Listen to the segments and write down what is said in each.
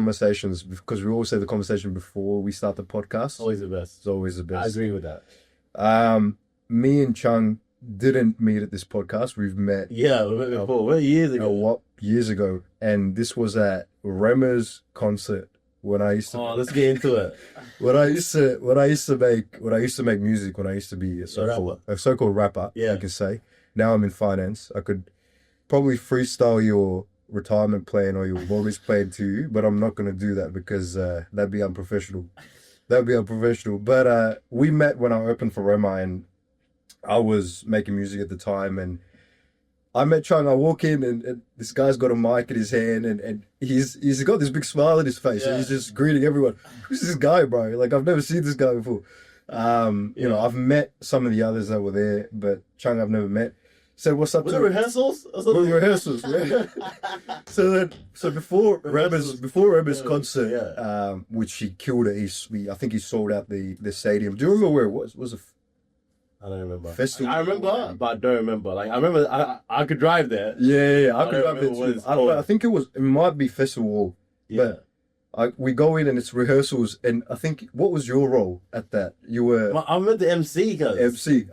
conversations, because we always say the conversation before we start the podcast. Always the best. It's always the best. I agree with that. Me and Ciang didn't meet at this podcast. We've met. Yeah, we met before. What, years ago? Years ago, and this was at Rema's concert when I used to. Oh, let's get into it. When I used to make music, when I used to be a so-called rapper, Yeah. you can say. Now I'm in finance. I could probably freestyle your retirement plan or your mortgage plan to you, but I'm not going to do that because that'd be unprofessional. But we met when I opened for Rema, and I was making music at the time, and I met Ciang. I walk in, and this guy's got a mic in his hand, and he's got this big smile on his face, and he's just greeting everyone. Who's this guy, bro? Like, I've never seen this guy before. You know, I've met some of the others that were there, but Ciang I've never met. Said, what's up? Was it rehearsals? Rehearsals, yeah. So before Rema's concert, which he killed it, I think he sold out the stadium. Do you remember where it was? Was it? I don't remember. Festival. I remember, but I don't remember. Like, I remember I could drive there. Yeah, I could drive there too. I think it might be Festival. Yeah. But we go in and it's rehearsals, and I think, what was your role at that? You were... I meant the MC, cuz. MC.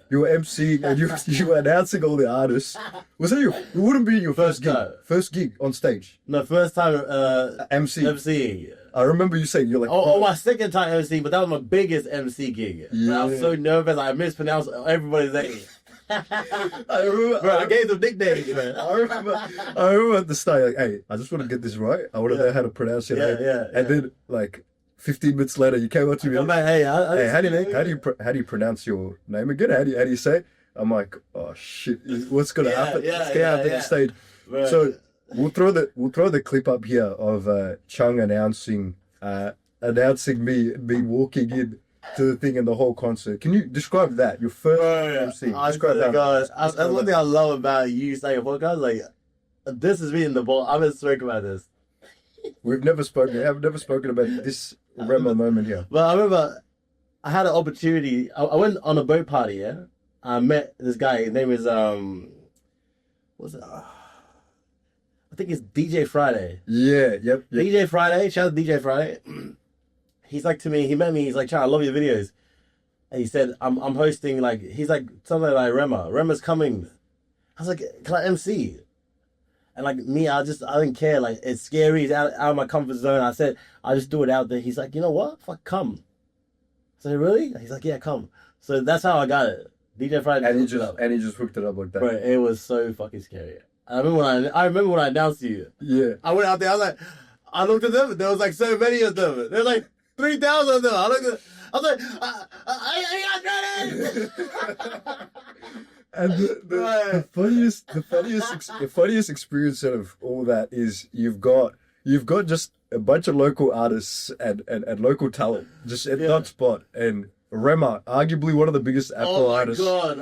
You were MC, and you were announcing all the artists. Was that it wouldn't be your first gig? First gig on stage? No, first time MC. MC. I remember you saying, you're like... Oh, my second time MC, but that was my biggest MC gig. Yeah. I was so nervous, I mispronounced everybody's name. I remember... Bro, I gave them nicknames, man. I remember at the start, like, hey, I just want to get this right. I want to know how to pronounce your name. And then, like, 15 minutes later, you came up to me. I'm like, hey, how do you pronounce your name again? How do you say it? I'm like, oh shit, what's gonna happen? Let's get out the stage. Right. So we'll throw the clip up here of Ciang announcing me walking in to the thing and the whole concert. Can you describe that? Your first MC. Describe that. That's one thing I love about you saying a podcast. Like, this is me in the ball. I've been spoken about this. We've never spoken. I've never spoken about this Rema moment here. But I remember I had an opportunity. I went on a boat party. Yeah, I met this guy. His name is what's it? I think it's DJ Friday. Yeah. Yep. DJ Friday. Shout out to DJ Friday. He's like to me. He met me. He's like, "Ciang, I love your videos." And he said, "I'm hosting like." He's like something like Rema. Rema's coming. I was like, "Can I MC?" And like me, I didn't care. Like, it's scary. It's out of my comfort zone. I said, I just do it out there. He's like, you know what? Fuck, come. I said, really? He's like, yeah, come. So that's how I got it. DJ Friday. And he just hooked it up like that. Bro, it was so fucking scary. I remember when I announced to you. Yeah. I went out there. I was like, I looked at them. There was like so many of them. There's like 3,000 of them. I was like, I got ready. And the funniest experience out of all that is you've got just a bunch of local artists and local talent just at that spot, and Rema, arguably one of the biggest Apple artists at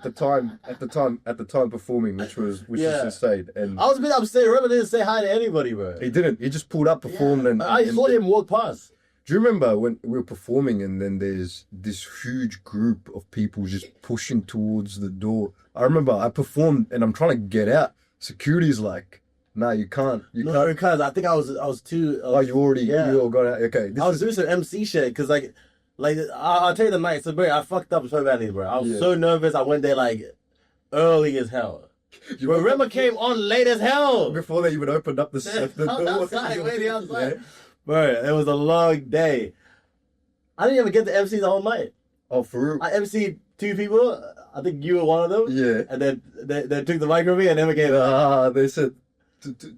the time performing, which was insane. And I was a bit upset. Rema didn't say hi to anybody, bro. He didn't. He just pulled up, performed, and I saw him walk past. Do you remember when we were performing and then there's this huge group of people just pushing towards the door? I remember I performed and I'm trying to get out. Security's like, nah, you can't. No, because I think I was too... you all got out. Okay. I was doing some MC shit because like I'll tell you the night. So, bro, I fucked up so badly, bro. I was so nervous. I went there like early as hell. Bro, Rema came on late as hell. Before they even opened up the door. Outside, waiting outside. Yeah. Bro, it was a long day. I didn't even get to MC the whole night. Oh, for real? I MC'd 2 people. I think you were one of them. Yeah. And then they took the mic from me and never gave it. They said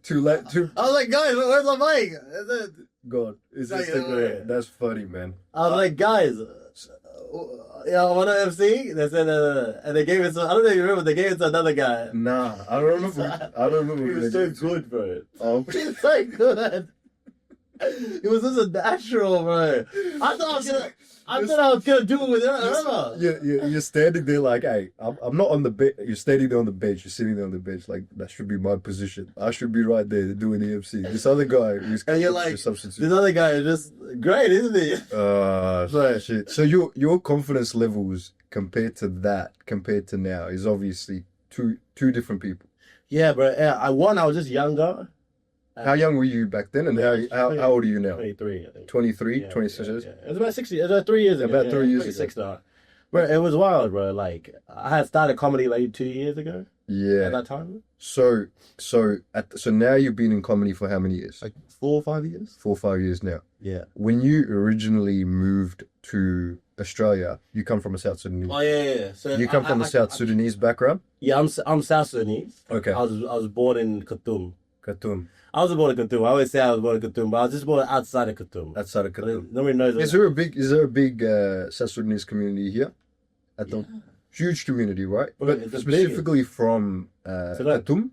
too late. I was like, guys, where's my mic? God, is this thing right? That's funny, man. I was like, guys, I want to MC. They said, and they gave it to, I don't know if you remember, they gave it to another guy. Nah, I don't remember. He was so good, bro. Oh. He was so good. It was just a natural, bro. I thought I was gonna do it with Rema. You're standing there like, hey, I'm not on the bench. You're standing there on the bench. You're sitting there on the bench like that should be my position. I should be right there doing the MC. This other guy, and you're like, this other guy is just great, isn't he? Shit. So your confidence levels compared to now is obviously two different people. Yeah, bro. I was just younger. How young were you back then, and how old are you now? 23, I think. 23, Yeah, 26 yeah, years? yeah. It was about 60. It was about 3 years ago. About 3 years ago. 26 now. Bro, it was wild, bro. Like, I had started comedy like 2 years ago. Yeah. At that time. So now you've been in comedy for how many years? Like 4 or 5 years. 4 or 5 years now. Yeah. When you originally moved to Australia, you come from a South Sudanese. Oh yeah. So You come from a South Sudanese background. Yeah, I'm South Sudanese. Okay. I was born in Khartoum. Khartoum, I was born in Khartoum. I always say I was born in Khartoum, but I was just born outside of Khartoum. outside of Khartoum. Nobody knows. Is there a big South Sudanese community here? At the huge community, right? Well, But it's a specifically from Khartoum,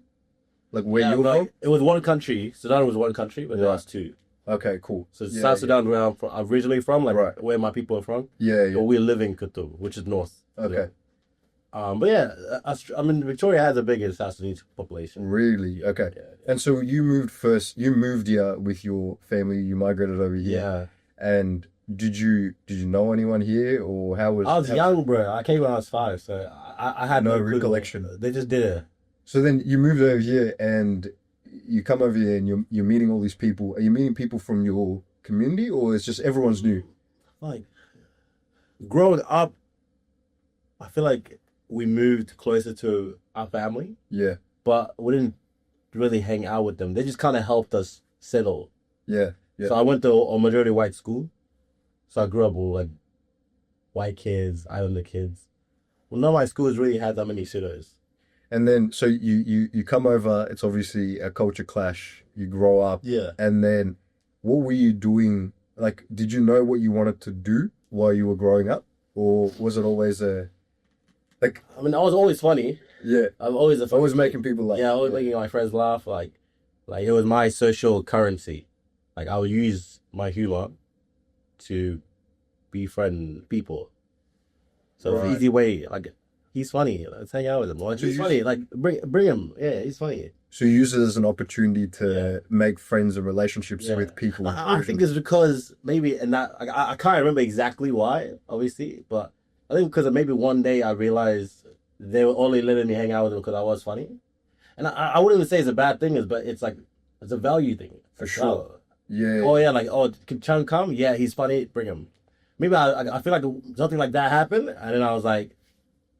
like where you're from. it was one country. Sudan was one country, but there was two. Okay, cool. So Yeah, South Sudan, where I'm originally from, like Right. where my people are from, Yeah, but we live in Khartoum, which is north. Okay. But yeah, I mean, Victoria has the biggest South Sudanese population. Really? Okay. Yeah. And so you moved first. You moved here with your family. You migrated over here. Yeah. And did you know anyone here, or how was? I was young, bro. I came when I was 5, so I had No clue. recollection. They just did it. So then you moved over here, and you come over here, and you're meeting all these people. Are you meeting people from your community, or it's just everyone's new? Like, growing up, I feel like we moved closer to our family, Yeah, but we didn't really hang out with them. They just kind of helped us settle. yeah, yeah. So I went to a majority white school. So I grew up with like white kids, islander kids. Well, none of my schools really had that many pseudos. And then so you come over. It's obviously a culture clash. You grow up. Yeah. And then, what were you doing? Like, did you know what you wanted to do while you were growing up, or was it always like? I mean, I was always funny. Yeah, I'm always a funny always kid. making people laugh. Yeah, always making my friends laugh. Like it was my social currency. Like I would use my humor to befriend people. So it's Right. an easy way. Like he's funny. Let's hang out with him. Like, So he's you- funny. Like bring him. Yeah, he's funny. So you use it as an opportunity to make friends and relationships Yeah. with people. I think it's because maybe, and that I can't remember exactly why, obviously, but I think because maybe one day I realized they were only letting me hang out with them because I was funny, and I wouldn't even say it's a bad thing, but it's like it's a value thing For sure. Yeah. Oh yeah, like can Ciang come? Yeah, he's funny. Bring him. Maybe I feel like something like that happened, and then I was like,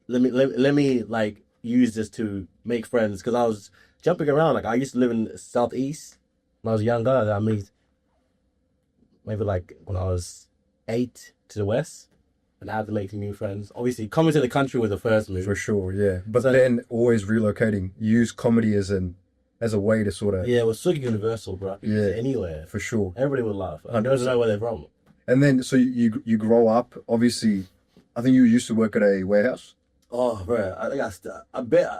let me like use this to make friends because I was jumping around. Like I used to live in Southeast when I was younger. I moved maybe like when I was 8 to the west, and I had to make new friends. Obviously, coming to the country was the first move. For sure, yeah. But So- then always relocating. Use comedy as a way to sort of Yeah, it was so universal, bro. Yeah. Anywhere. for sure. Everybody would laugh. I don't know where they're from. And then so you grow up. Obviously, I think you used to work at a warehouse. Oh, bro, I think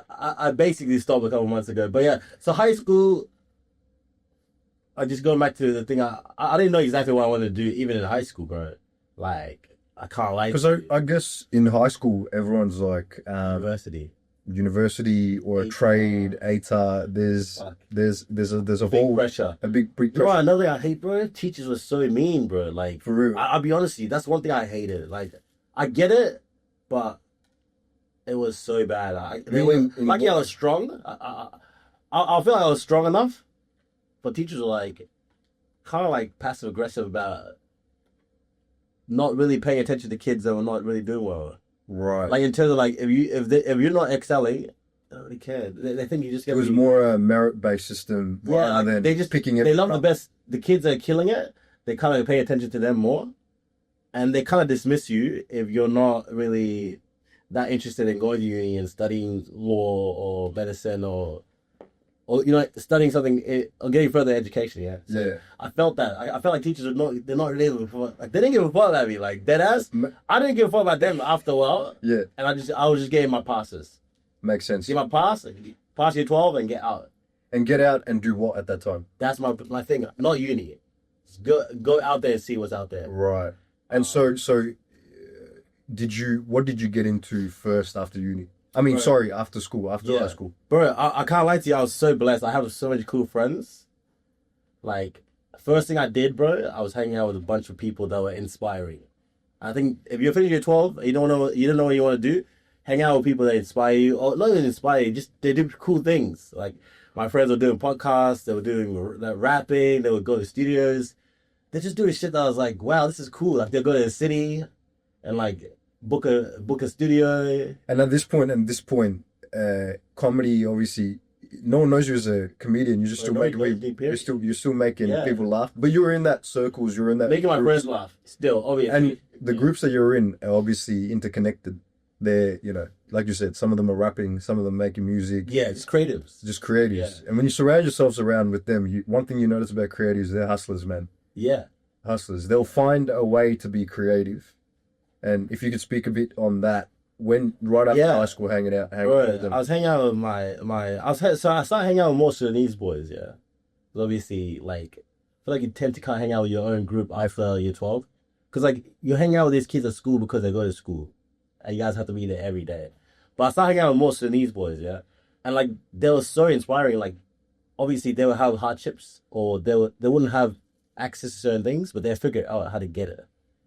I basically stopped a couple months ago. But yeah, so high school, I just going back to the thing. I didn't know exactly what I wanted to do even in high school, bro. Like I can't like Because I guess in high school everyone's like university. or a ATAR. trade, ATAR. Fuck. There's a Big whole pressure. a big You know what, another thing I hate, bro? Teachers were so mean, bro. Like for real. I'll be honest with you, that's one thing I hated. Like I get it, but it was so bad. Lucky I was strong. I feel like I was strong enough, but teachers were like kind of like passive aggressive about not really paying attention to kids that were not really doing well. Right. Like in terms of like if you're not excelling, they don't really care. They think you just get. It was more a merit-based system rather like, than they just picking it. They love the best. The kids that are killing it. They kind of pay attention to them more, and they kind of dismiss you if you're not really that interested in going to uni and studying law or medicine or studying something or getting further education. Yeah. So Yeah. I felt that. I felt like teachers they're not really like they didn't give a fuck about me. Like dead ass. I didn't give a fuck about them after a while, Yeah. and I was just getting my passes. Makes sense. Get my pass, pass year 12, and get out. And get out and do what at that time? That's my thing. Not uni. Just go out there and see what's out there. Right. And so what did you get into first after uni? I mean, Right. sorry, after school, after high school. Bro, I can't lie to you. I was so blessed. I have so many cool friends. Like, first thing I did, bro, I was hanging out with a bunch of people that were inspiring. I think if you're finishing your 12, you don't know what you want to do, hang out with people that inspire you, or not even inspire you, just they do cool things. Like My friends were doing podcasts. They were doing rapping. They would go to studios. They're just doing shit that I was like, wow, this is cool. Like they'll go to the city and like book a studio. And at this point, comedy obviously, no one knows you as a comedian. You're just still making you're still making people laugh. But you're in that circles. You're in that making my friends laugh. Still, obviously, and the groups that you're in are obviously interconnected. They're, you know, like you said, some of them are rapping, some of them making music. Yeah, just creatives. Just creatives. Yeah. And when you surround yourselves around with them, one thing you notice about creatives, they're hustlers, man. Yeah. Hustlers. They'll find a way to be creative. And if you could speak a bit on that, right after high school, hanging out with them. I was hanging out with I started hanging out with more Sudanese boys, yeah. So obviously, like, I feel like you tend to kind of hang out with your own group after year 12. Because, like, you hang out with these kids at school because they go to school. And you guys have to be there every day. But I started hanging out with more Sudanese boys, yeah. And like they were so inspiring. Like obviously they would have hardships or they wouldn't have access to certain things, but they figured out how to get it.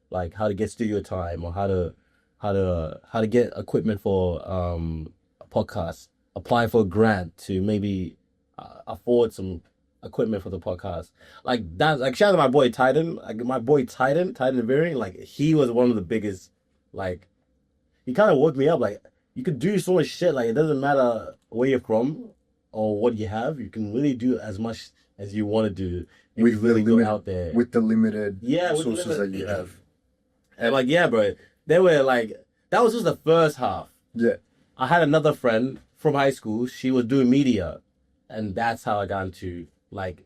Like how to get studio time or how to get equipment for a podcast, apply for a grant to maybe afford some equipment for the podcast. Like that, like shout out to my boy Titan. Like my boy Titan Very, like he was one of the biggest, like he kind of woke me up. Like you could do so much shit. Like it doesn't matter where you're from or what you have. You can really do as much as you want to do. If you really go out there with the limited resources that you have. And like bro, they were like that was just the first half. Yeah, I had another friend from high school. She was doing media, and that's how I got into like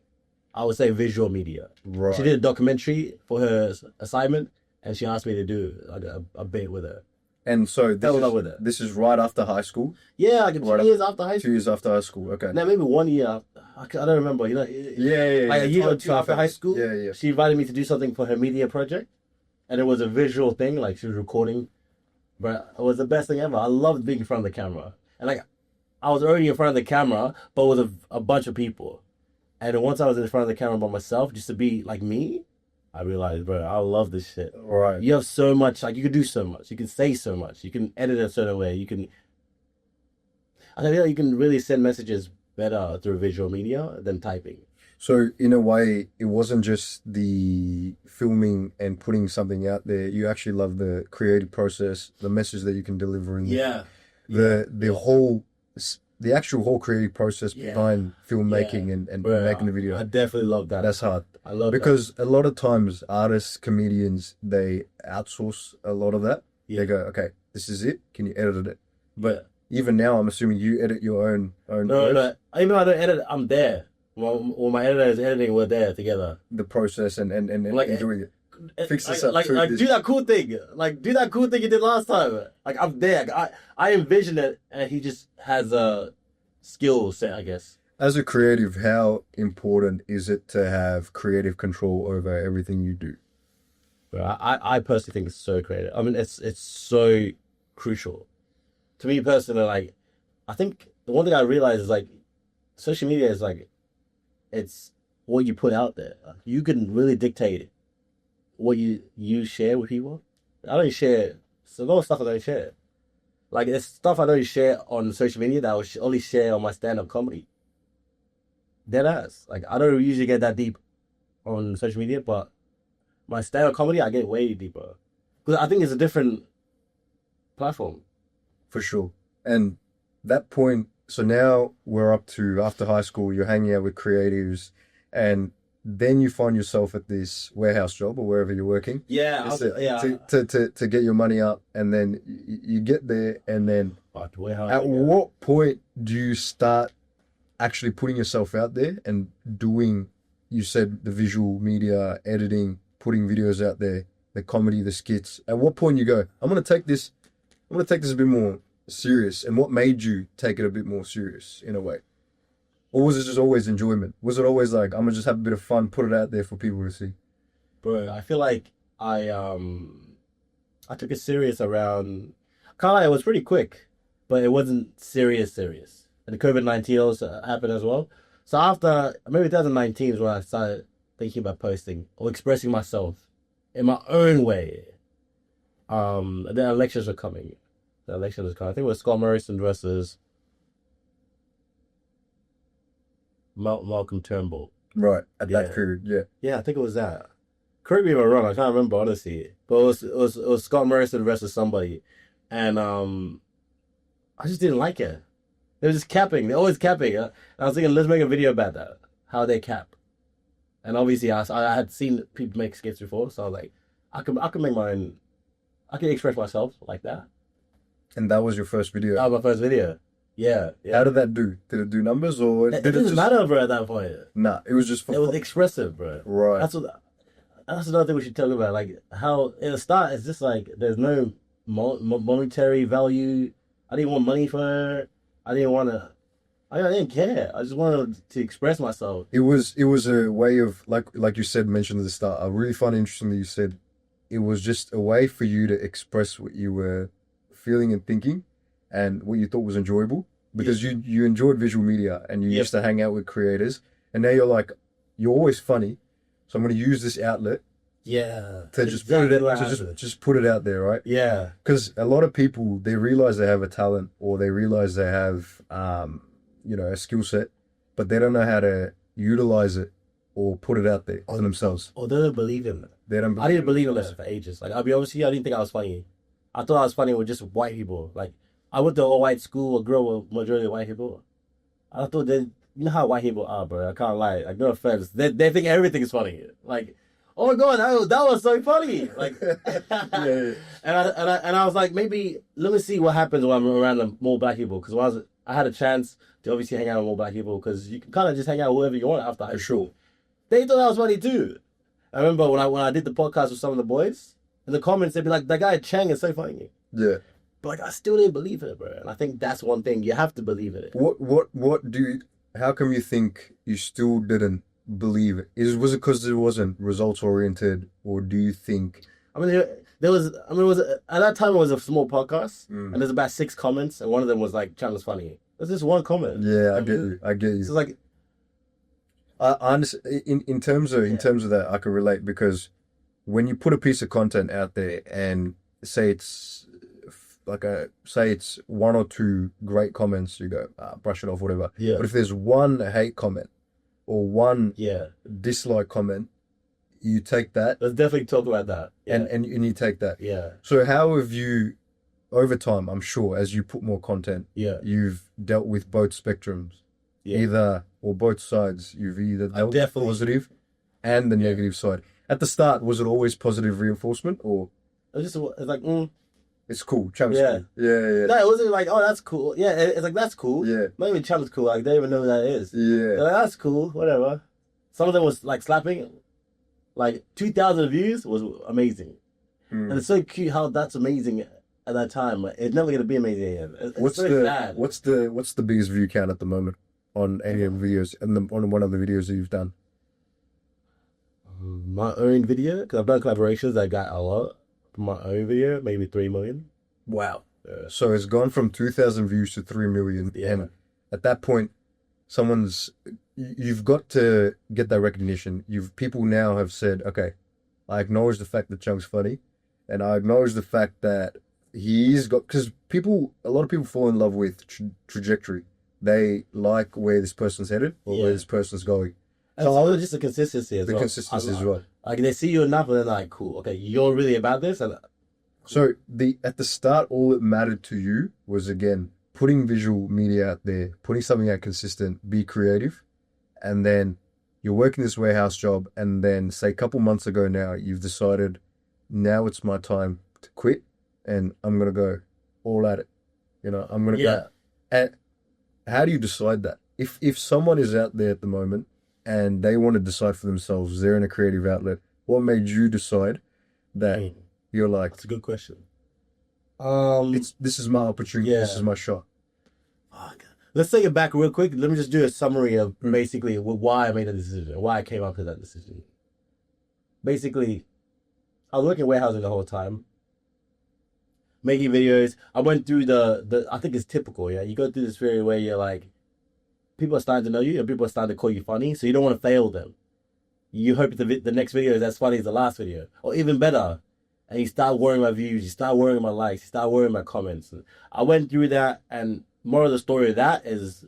I would say visual media. Right. She did a documentary for her assignment, and she asked me to do like a bit with her. And so this is right after high school? Yeah, like 2 years after high school. 2 years after high school, okay. Now, maybe 1 year. I don't remember, you know. Yeah. Like a year or two after high school. Yeah. She invited me to do something for her media project. And it was a visual thing, like she was recording. But it was the best thing ever. I loved being in front of the camera. And like, I was already in front of the camera, but with a bunch of people. And then once I was in front of the camera by myself, just to be like me, I realized, bro, I love this shit. Right. You have so much, like you can do so much. You can say so much. You can edit a certain way. I feel like you can really send messages better through visual media than typing. So in a way, it wasn't just the filming and putting something out there. You actually love the creative process, the message that you can deliver, and the actual whole creative process behind filmmaking and making the video. I definitely love that. That's hard. I love because a lot of times artists, comedians, they outsource a lot of that. Yeah. They go, okay, this is it. Can you edit it? But even now, I'm assuming you edit your own. No. Even though I don't edit, I'm there. When my editor is editing, we're there together. The process and like enjoying it. Fix this up. Like do that cool thing. Like do that cool thing you did last time. Like I'm there. I envision it, and he just has a skill set, I guess. As a creative, how important is it to have creative control over everything you do? Well, I personally think it's so creative. I mean, it's so crucial to me personally. Like, I think the one thing I realized is like, social media is like, it's what you put out there. You can really dictate what you share with people. I don't share. So a lot of stuff I don't share. Like, there's stuff I don't share on social media that I will only share on my stand-up comedy. Deadass. Like, I don't usually get that deep on social media, but my stand-up comedy, I get way deeper. Because I think it's a different platform. For sure. And that point, so now we're up to after high school, you're hanging out with creatives, and then you find yourself at this warehouse job or wherever you're working. To get your money up, and then you get there, and then what point do you start actually putting yourself out there and doing, you said the visual media, editing, putting videos out there, the comedy, the skits? At what point you go, I'm gonna take this a bit more serious? And what made you take it a bit more serious in a way? Or was it just always enjoyment? Was it always like, I'm gonna just have a bit of fun, put it out there for people to see? Bro, I feel like I took it serious around, it was pretty quick, but it wasn't serious. And the COVID-19 also happened as well. So after, maybe 2019 is when I started thinking about posting or expressing myself in my own way. The elections were coming. I think it was Scott Morrison versus Malcolm Turnbull. Right. At Yeah. that period, yeah. Yeah, I think it was that. Correct me if I'm wrong. I can't remember honestly, but it was Scott Morrison versus somebody, and I just didn't like it. They were just capping. They're always capping. I was thinking, let's make a video about that. How they cap. And obviously, I had seen people make skits before, so I was like, I can make my own. I can express myself like that. And that was your first video. That was my first video. Yeah. How did that do? Did it do numbers or It did it didn't just matter, bro. At that point, Nah, it was just for it was expressive, bro. Right. That's another thing we should talk about. Like how in the start, it's just like there's no monetary value. I didn't want money for it. I didn't care. I just wanted to express myself. It was a way of like you said, mentioned at the start. I really find it interesting that you said it was just a way for you to express what you were feeling and thinking and what you thought was enjoyable. Because you enjoyed visual media and you used to hang out with creators, and now you're like, you're always funny, so I'm gonna use this outlet to just put it out, just put it out there, right? Yeah. Because a lot of people, they realize they have a talent or they realize they have a skill set, but they don't know how to utilize it or put it out there for themselves. Or they don't believe in it. They don't. I didn't believe in it for ages. Like, I mean, obviously, I didn't think I was funny. I thought I was funny with just white people. Like, I went to a white school, grew up with majority of white people. I thought you know how white people are, bro. I can't lie. Like, no offense. They think everything is funny. Like, oh my god, that was so funny. Like, yeah. And I was like, maybe let me see what happens when I'm around more black people. Because I had a chance to obviously hang out with more black people, because you can kind of just hang out with whoever you want after high school. They thought that was funny too. I remember when I did the podcast with some of the boys, in the comments they'd be like, that guy Ciang is so funny. Yeah. But like, I still didn't believe it, bro. And I think that's one thing, you have to believe in it. How come you think you still didn't believe it? Was it because it wasn't results oriented, or do you think? I mean, at that time it was a small podcast, and there's about 6 comments, and one of them was like, Chandler's funny. There's just one comment. Yeah, I get you. So like, I understand. In terms of that, I can relate, because when you put a piece of content out there and say it's one or two great comments, you go, brush it off, whatever. Yeah. But if there's one hate comment or one yeah, dislike comment, you take that. let's definitely talk about that. Yeah. And you take that. Yeah. So how have you, over time, I'm sure, as you put more content, Yeah. you've dealt with both spectrums, Yeah. or both sides. You've either dealt with definitely- positive and the negative side. At the start, was it always positive reinforcement, or It's like, it's cool, Chang's Yeah. cool? Yeah. no, it wasn't like, oh, that's cool. Yeah, it's like, that's cool. Yeah. Not even Chandler's cool. Like, they don't even know who that is. They're Yeah. like, that's cool, whatever. Some of them was like slapping. Like 2,000 views was amazing. Mm. And it's so cute how that's amazing at that time. Like, it's never gonna be amazing again. It's What's so sad. what's the biggest view count at the moment on any of the videos, and on one of the videos that you've done? My own video, because I've done collaborations that got a lot. My own video, maybe 3 million. Wow. So it's gone from 2,000 views to 3 million. Yeah. And at that point, you've got to get that recognition. People now have said, okay, I acknowledge the fact that Chung's funny, and I acknowledge the fact that he's got, because a lot of people fall in love with trajectory. They like where this person's headed or where this person's going. And so just the consistency as well. Consistency as well. Like, they see you enough and they're like, cool, okay, you're really about this. And So at the start, all that mattered to you was, again, putting visual media out there, putting something out consistent, be creative, and then you're working this warehouse job, and then say a couple months ago now, you've decided, now it's my time to quit, and I'm gonna go all at it. I'm gonna go. And how do you decide that? If someone is out there at the moment and they want to decide for themselves, they're in a creative outlet, what made you decide that you're like, That's a good question. this is my opportunity, this is my shot? Fuck. Let's take it back real quick. Let me just do a summary of basically why I made that decision, why I came up to that decision. Basically, I was working warehousing the whole time, making videos. I went through the I think it's typical, yeah. You go through this period where you're like, people are starting to know you and people are starting to call you funny, so you don't want to fail them. You hope the next video is as funny as the last video, or even better. And you start worrying my views, you start worrying my likes, you start worrying my comments. And I went through that, and more of the story of that is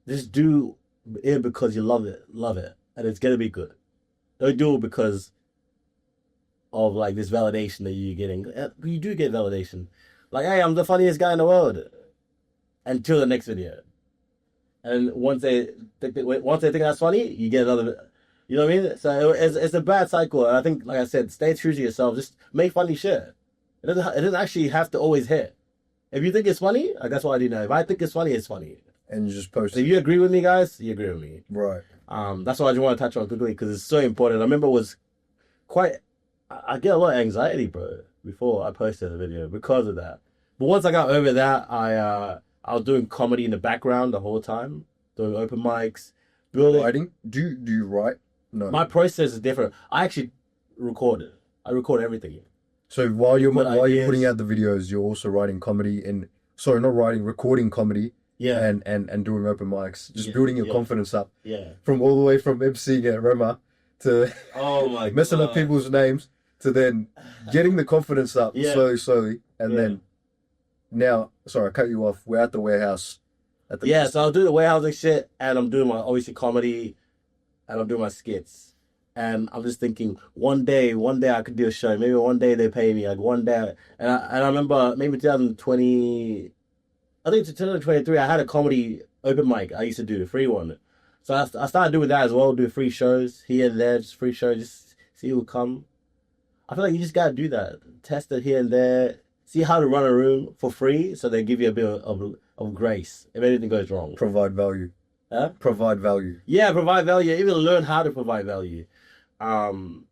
just do it because you love it, and it's gonna be good. Don't do it because of like this validation that you're getting. You do get validation, like, hey, I'm the funniest guy in the world, until the next video. And once they think that's funny, you get another. You know what I mean? So it's a bad cycle. And I think, like I said, stay true to yourself. Just make funny shit. It doesn't actually have to always hit. If you think it's funny, like, that's what I do now. If I think it's funny, it's funny. And you just post If you agree with me, guys, you agree with me. Right. That's what I just want to touch on quickly because it's so important. I remember it was quite. I get a lot of anxiety, bro, before I posted the video because of that. But once I got over that, I was doing comedy in the background the whole time, doing open mics, building. Writing? Do you write? No. My process is different. I actually record it. I record everything. So while you're putting out the videos, you're also writing comedy recording comedy. Yeah. And doing open mics, just building your confidence up. Yeah. From all the way from emceeing at Rema to messing up people's names to then getting the confidence up slowly, and then now, sorry, I cut you off. We're at the warehouse. So I'll do the warehousing shit, and I'm doing my obviously comedy, and I'm doing my skits, and I'm just thinking one day I could do a show. Maybe one day they pay me, like one day. And I remember maybe 2020. I think 2023, I had a comedy open mic I used to do, a free one. So I started doing that as well, do free shows here and there, just free shows, just see who will come. I feel like you just got to do that. Test it here and there. See how to run a room for free so they give you a bit of grace if anything goes wrong. Provide value. Huh? Provide value. Yeah, provide value. Even learn how to provide value. And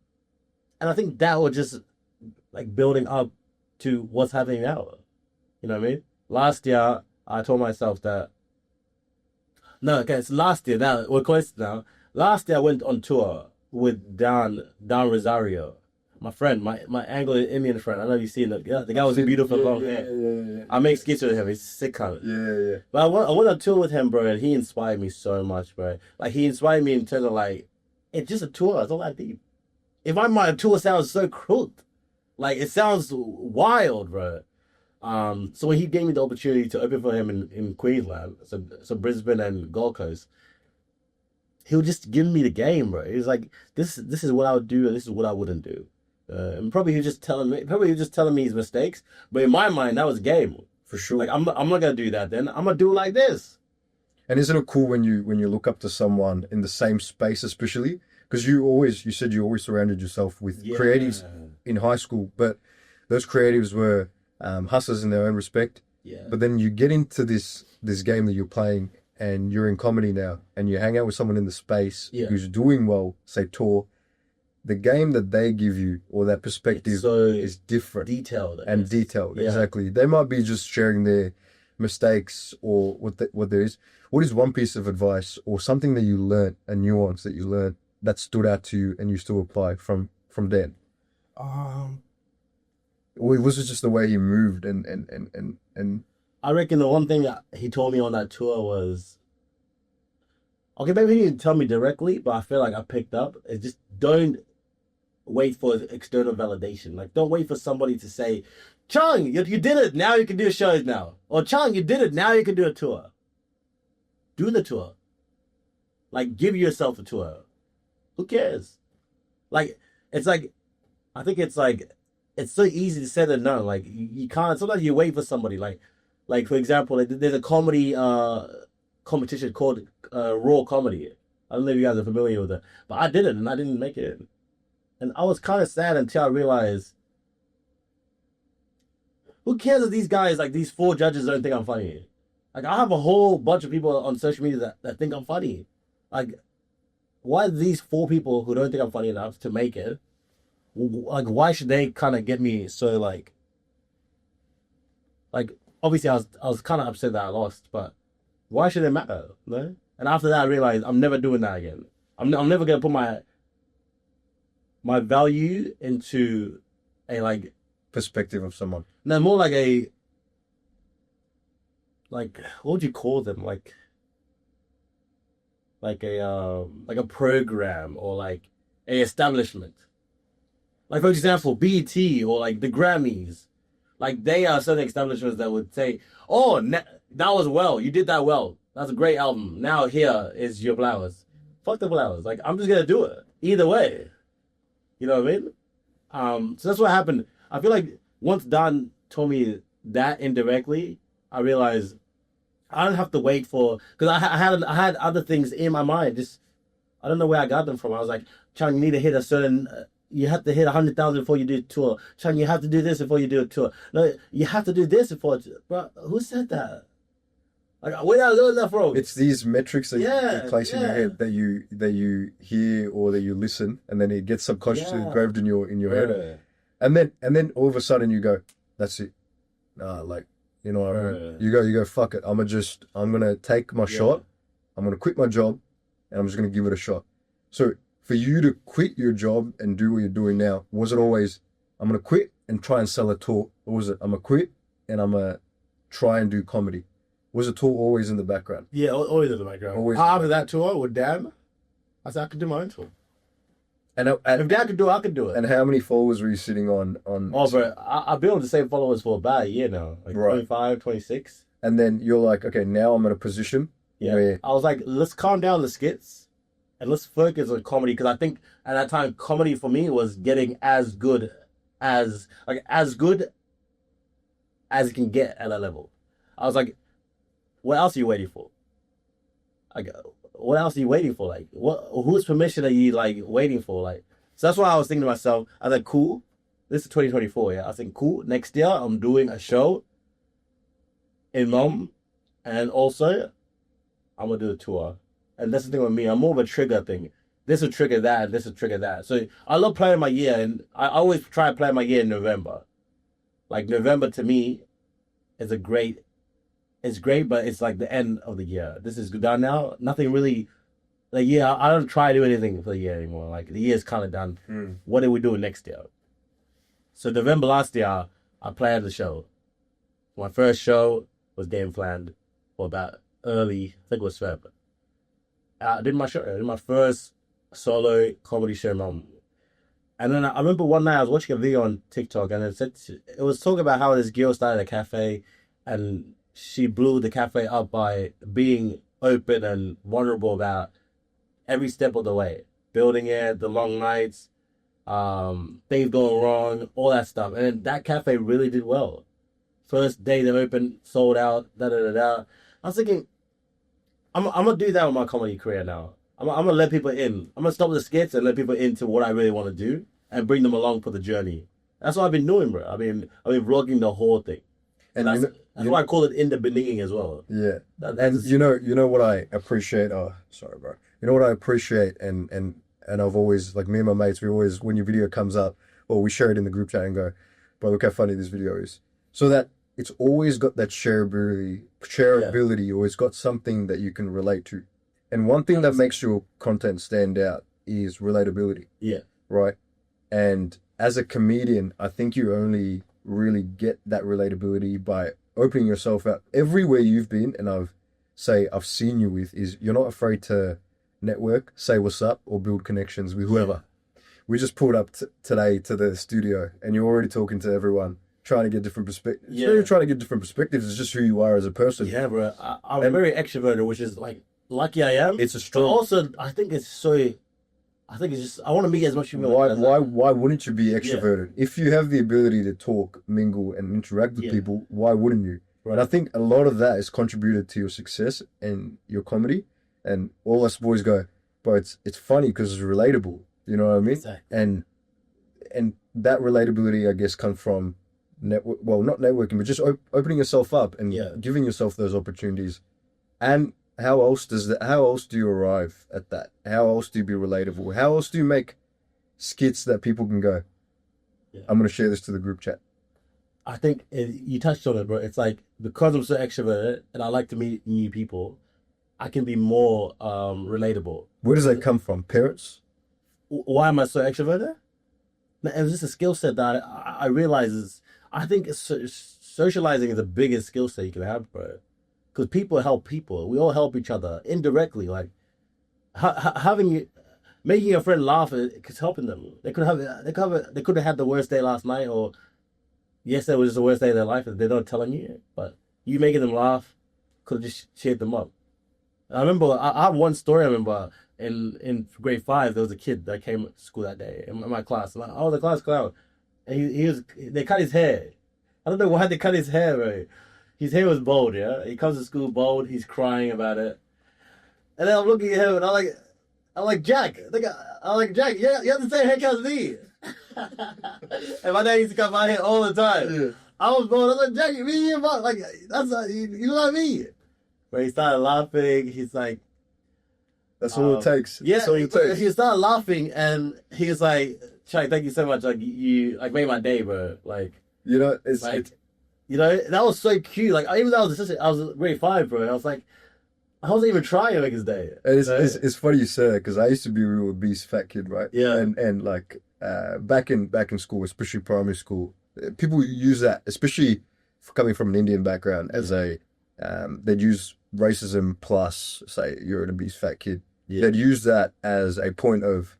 I think that was just like building up to what's happening now. You know what I mean? Last year, I told myself that. No, okay, it's last year. Now, we're close now. Last year, I went on tour with Dan Rosario, my friend, my Anglo-Indian friend. I know you've seen that. Yeah, the guy was beautiful long hair. Yeah. I make skits with him. He's sick kind of. Yeah. But I went on tour with him, bro, and he inspired me so much, bro. Like, he inspired me in terms of, like, it's just a tour. It's all that deep. In my mind, a tour sounds so cruel. Like, it sounds wild, bro. So when he gave me the opportunity to open for him in Queensland, so Brisbane and Gold Coast, he would just give me the game, bro. He was like, this is what I would do, and this is what I wouldn't do. And probably he was just telling me his mistakes, but in my mind, that was game. For sure. Like, I'm not gonna do that then. I'm gonna do it like this. And isn't it cool when you look up to someone in the same space, especially? Because you said you always surrounded yourself with creatives in high school, but those creatives were hustlers in their own respect. Yeah. But then you get into this game that you're playing, and you're in comedy now, and you hang out with someone in the space who's doing well, say tour. The game that they give you, or that perspective, is different, detailed, detailed. Exactly. They might be just sharing their mistakes or what there is. What is one piece of advice or something that you learned, a nuance that you learned that stood out to you and you still apply from Dan? Or was it just the way he moved and I reckon the one thing that he told me on that tour was, okay, maybe he didn't tell me directly, but I feel like I picked up, is just don't wait for external validation. Like, don't wait for somebody to say, Ciang, you did it, now you can do shows now. Or Ciang, you did it, now you can do a tour. Do the tour. Like, give yourself a tour. Who cares? Like, it's like, I think it's like, it's so easy to say that no. Like, you can't, sometimes you wait for somebody. Like for example, there's a comedy competition called Raw Comedy. I don't know if you guys are familiar with it, but I did it and I didn't make it. And I was kind of sad until I realized, who cares if these guys, like these 4 judges, don't think I'm funny? Like, I have a whole bunch of people on social media that think I'm funny. Like, why these 4 people who don't think I'm funny enough to make it? Like, why should they kind of get me so like obviously I was kind of upset that I lost, but why should it matter? No? And after that I realized I'm never doing that again. I'm never gonna put my value into a like perspective of someone. No, more like a what would you call them? Like a program or like a establishment. Like, for example, BET or like the Grammys. Like, they are certain establishments that would say, oh, that was well. You did that well. That's a great album. Now here is your flowers. Fuck the flowers. Like, I'm just gonna do it either way. You know what I mean? So that's what happened. I feel like once Don told me that indirectly, I realized I don't have to wait for, because I had other things in my mind. Just I don't know where I got them from. I was like, Ciang, you need to hit a certain. You have to hit 100,000 before you do a tour. Ciang, you have to do this before you do a tour. No, you have to do this before. Bro, who said that? Like, where did I learn that from? It's these metrics that you place in your head that you hear or that you listen, and then it gets subconsciously engraved in your head, and then all of a sudden you go, that's it. Like, you know what I mean? You go, fuck it. I'm gonna take my shot. I'm gonna quit my job, and I'm just gonna give it a shot. So for you to quit your job and do what you're doing now, was it always, I'm gonna quit and try and sell a tour, or was it, I'm gonna quit and I'm gonna try and do comedy? Was the tour always in the background? Yeah, always in the background. Always. After that tour with Dan, I said I could do my own tour. And if Dan could do it, I could do it. And how many followers were you sitting on? Oh, bro, I've been on the same followers for about a year now. Like 25, 26. And then you're like, okay, now I'm in a position where... I was like, let's calm down the skits and let's focus on comedy. Because I think at that time, comedy for me was getting as good as it can get at that level. I was like, what else are you waiting for? Like, what else are you waiting for? Like, whose permission are you like waiting for? Like, so that's why I was thinking to myself. I was like, cool. This is 2024. Yeah, I think cool. Next year I'm doing a show in Mom, and also I'm gonna do a tour. And that's the thing with me. I'm more of a trigger thing. This will trigger that, and this will trigger that. So I love playing my year, and I always try to play my year in November. Like, November to me is great, but it's like the end of the year. This is done now. Nothing really, like, I don't try to do anything for the year anymore. Like, the year's kind of done. What are we doing next year? So November last year, I planned the show. My first show was game planned for about early, I think it was Feb. I did my show. I did my first solo comedy show, Mom. And then I remember one night I was watching a video on TikTok, and it was talking about how this girl started a cafe, and she blew the cafe up by being open and vulnerable about every step of the way. Building it, the long nights, things going wrong, all that stuff. And that cafe really did well. First day they opened, sold out, I was thinking, I'm going to do that with my comedy career now. I'm going to let people in. I'm going to stop the skits and let people into what I really want to do and bring them along for the journey. That's what I've been doing, bro. I've been vlogging the whole thing. And that's why I call it in the beginning as well. Yeah. And you know what I appreciate? Oh, sorry, bro. You know what I appreciate, and I've always, like, me and my mates, we always, when your video comes up, or we share it in the group chat and go, bro, look how funny this video is. So that it's always got that shareability, always got something that you can relate to. And one thing that makes your content stand out is relatability. Yeah. Right? And as a comedian, I think you only really get that relatability by opening yourself out. Everywhere you've been, and I've seen you with, is you're not afraid to network, say what's up, or build connections with whoever. We just pulled up today to the studio, and you're already talking to everyone, trying to get different perspectives. Yeah. You're trying to get different perspectives. It's just who you are as a person. Yeah, bro. I'm very extroverted, which is, like, lucky I am. It's a strong. But also, I think it's just, I want to meet as much people. Why wouldn't you be extroverted? Yeah. If you have the ability to talk, mingle, and interact with people, why wouldn't you? Right. And I think a lot of that has contributed to your success and your comedy. And all us boys go, but it's funny because it's relatable. You know what I mean? Exactly. And that relatability, I guess, comes from not networking, but just opening yourself up and giving yourself those opportunities. And how else do you arrive at that? How else do you be relatable? How else do you make skits that people can go, I'm going to share this to the group chat? I think you touched on it, bro. It's like, because I'm so extroverted and I like to meet new people, I can be more relatable. Where does that come from? Parents? Why am I so extroverted? It's just a skill set that I realize I think socializing is the biggest skill set you can have, bro. Because people help people. We all help each other indirectly. Like, making a friend laugh is helping them. They could have had the worst day last night, or yesterday was just the worst day of their life, and they're not telling you. But you making them laugh could have just cheered them up. I remember I have one story. I remember in grade 5 there was a kid that came to school that day in my class. And I was the class clown, and they cut his hair. I don't know why they cut his hair, bro. His hair was bald. Yeah, he comes to school bald. He's crying about it, and then I'm looking at him and I'm like Jack. I'm like Jack. Yeah, you have the same haircut as me. And my dad used to cut my hair all the time. Yeah. I was born. I was like, Jackie, me and Mark, like that's you know what I mean. But he started laughing. He's like, That's all it takes. yeah. That's all it takes. He started laughing, and he was like, Chai, thank you so much. Like you like made my day, bro. Like You know, it's you know that was so cute. Like even though I was grade 5, bro. I was like, I wasn't even trying to make his day. and it's funny you say that because I used to be a real obese fat kid, right? Yeah. And like back in school, especially primary school, people use that, especially coming from an Indian background, as a they'd use racism plus say you're an obese fat kid. Yeah. They'd use that as a point of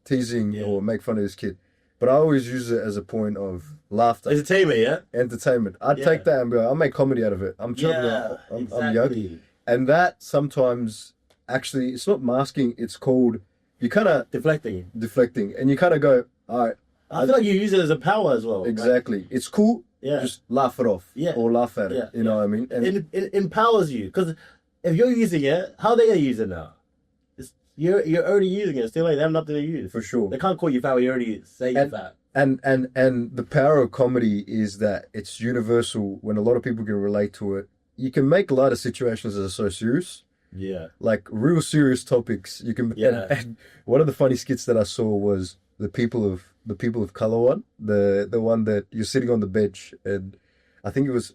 teasing Yeah. or make fun of this kid. But I always use it as a point of laughter, Entertainment, yeah. entertainment. I'd Yeah. take that and be like, I'll make comedy out of it. I'm joking. I'm young. And that sometimes actually, it's not masking, it's called, you kind of deflecting. and you kind of go, all right, I feel like you use it as a power as well. exactly. It's cool. Yeah. Just laugh it off. Yeah. Or laugh at it. Yeah, You know what I mean? And It empowers you because if you're using it, how are they gonna use it now? You're already using it. It's still like they have nothing to use. for sure. They can't call you fat. You already say you're fat. And the power of comedy is that it's universal. When a lot of people can relate to it, you can make a lot of situations that are so serious, Yeah. like real serious topics. You can. Yeah. And one of the funny skits that I saw was the people of color one, the one that you're sitting on the bench, and I think it was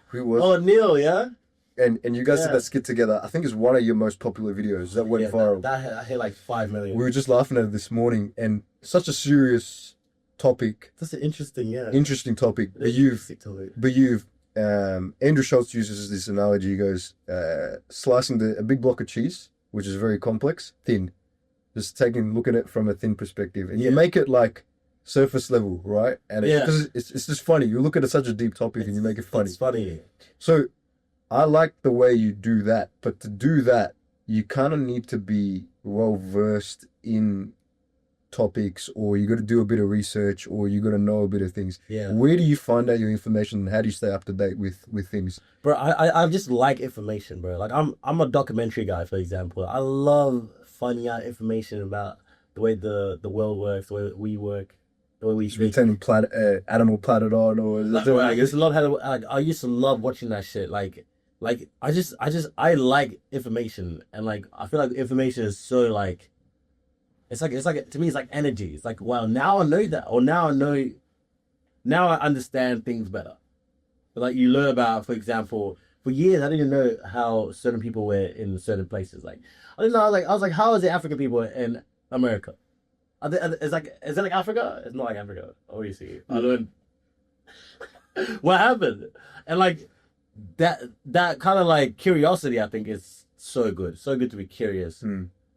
who was Oh, Neil, yeah. and you guys did Yeah. that skit together. I think it's one of your most popular videos that went Yeah, viral. That hit like 5 million. We were just laughing at it this morning, and such a serious topic, That's an interesting, yeah. interesting topic. But you've Andrew Schultz uses this analogy. He goes, slicing a big block of cheese, which is very complex, thin. Just look at it from a thin perspective, and you Yeah. make it like surface level, right? And Yeah. because it's just funny. You look at such a deep topic and you make it funny. It's funny. So I like the way you do that, but to do that, you kind of need to be well versed in topics, or you got to do a bit of research, or you got to know a bit of things. Yeah. Where do you find out your information, and how do you stay up to date with things? Bro, I just like information, bro. Like I'm a documentary guy, for example. I love finding out information about the way the world works, the way we work, the way we Should be think. turning Animal Planet on, or is Like, it I used to love I used to love watching that shit. Like I like information, and like I feel like information is so like it's like to me it's like energy. It's like, well, now I know that, or now I understand things better. But like you learn about, for example, for years I didn't know how certain people were in certain places. Like I didn't know. I was like, how is the African people in America? Is it like Africa? It's not like Africa. Obviously, I learned what happened, and like that kind of like curiosity, I think is so good to be curious.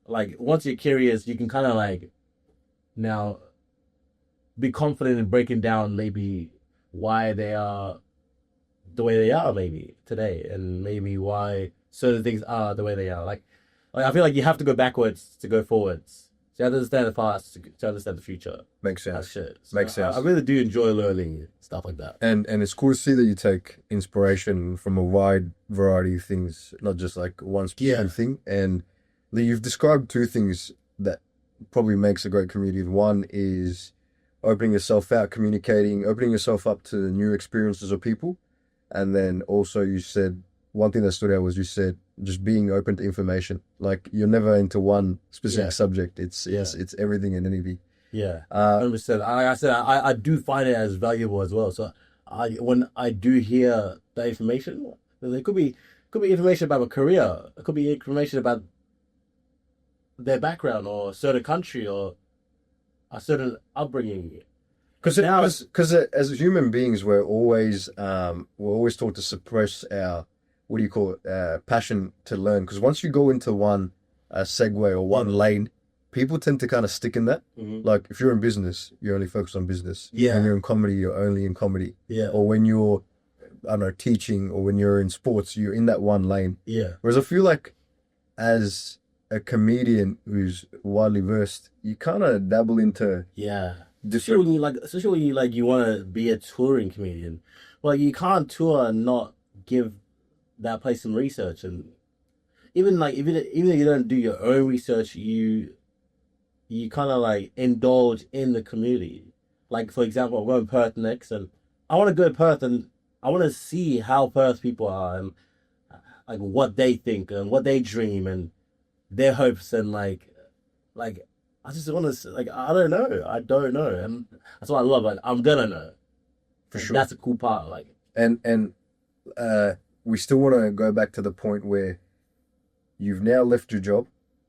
Like once you're curious, you can kind of like now be confident in breaking down maybe why they are the way they are maybe today, and maybe why certain things are the way they are. Like I feel like you have to go backwards to go forwards. So you have to understand the past to understand the future. Makes That sense. shit. So Makes sense. I really do enjoy learning stuff like that. And it's cool to see that you take inspiration from a wide variety of things, not just like one specific Yeah. thing. And you've described two things that probably makes a great community. One is opening yourself out, communicating, opening yourself up to new experiences of people. And then also you said, one thing that stood out was you said just being open to information. Like you're never into one specific Yeah. subject. It's everything and anything. Yeah, 100%. I said I do find it as valuable as well. So when I do hear that information, there could be information about a career. It could be information about their background or a certain country or a certain upbringing. Because as human beings, we're always taught to suppress our, what do you call it, passion to learn. Because once you go into one segue or one lane, people tend to kind of stick in that. Mhm. Like if you're in business, you're only focused on business. Yeah. When you're in comedy, you're only in comedy. Yeah. Or when you're I don't know, teaching or when you're in sports, you're in that one lane. Yeah. Whereas I feel like as a comedian who's widely versed, you kind of dabble into Yeah. different. Especially when you want to be a touring comedian. Well, you can't tour and not give that place some research, and even if you don't do your own research, you kind of like indulge in the community. Like, for example, I'm going to Perth next, and I want to go to Perth, and I want to see how Perth people are, and like what they think and what they dream and their hopes, and like I just want to like I don't know, and that's what I love. Like, I'm gonna know For sure. That's a cool part. Like, And we still want to go back to the point where you've now left your job.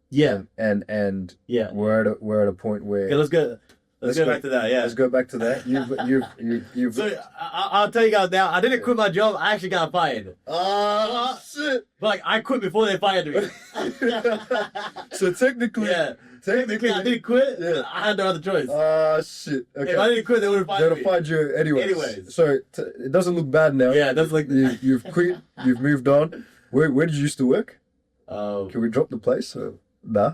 yeah, And yeah. we're at a point where Okay, let's go. Let's go back to that. Yeah. let's go back to that. You've So I'll tell you guys now. I didn't quit my job. I actually got fired. shit. But like, I quit before they fired me. So technically, Yeah. technically, I didn't quit. Yeah. I had no other choice. shit. Okay. If I didn't quit, they would have They'd fired have me. fired you anyways. Anyways. So it doesn't look bad now. Yeah, that's like You've quit. You've moved on. Where did you used to work? um, Can we drop the place? Or, nah.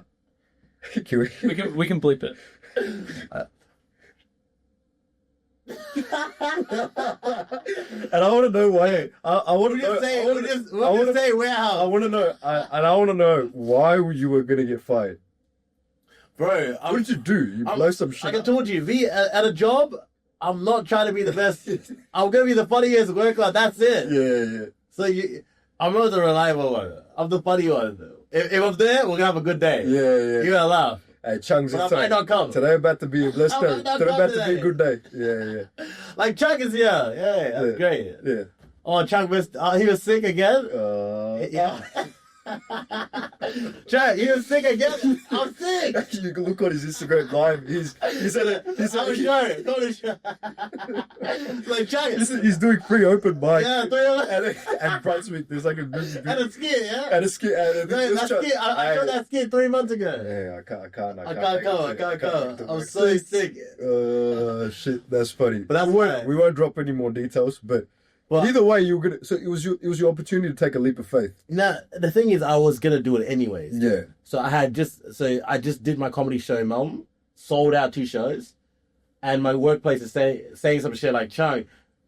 Can we? We can bleep it. And I want to know why. I want to know. we'll just say warehouse. I want to know. I want to know why you were gonna get fired. Bro, What did you do? You blow some shit. like I up. told you, at a job, I'm not trying to be the best. I'm gonna be the funniest worker. That's it. Yeah. So I'm not the reliable one. I'm the funny one. If I'm there, we're gonna have a good day. Yeah. You're gonna laugh. Hey, Chung's But I might not come. Today about to be a blessed I day. might not Today come about to be a today. good day. Yeah. Like Ciang is here. Yeah, that's great. Yeah. Oh, Ciang was he was sick again. Yeah. Ciang, he was sick again. I'm sick. You can look on his Instagram live. He's at Like Ciang. he's doing free open mic. Yeah, And Brunswick, there's like a big and a skit, yeah. and a skit. And That skit, I showed that skit 3 months ago. Yeah, I can't I can't go. I'm so sick. Shit, that's funny. But that's why. We won't drop any more details, but Well, either way, you were gonna. So it was your opportunity to take a leap of faith. now the thing is, I was gonna do it anyways. Yeah. So I just did my comedy show in Melbourne, sold out 2 shows, and my workplace is saying some shit like Ciang,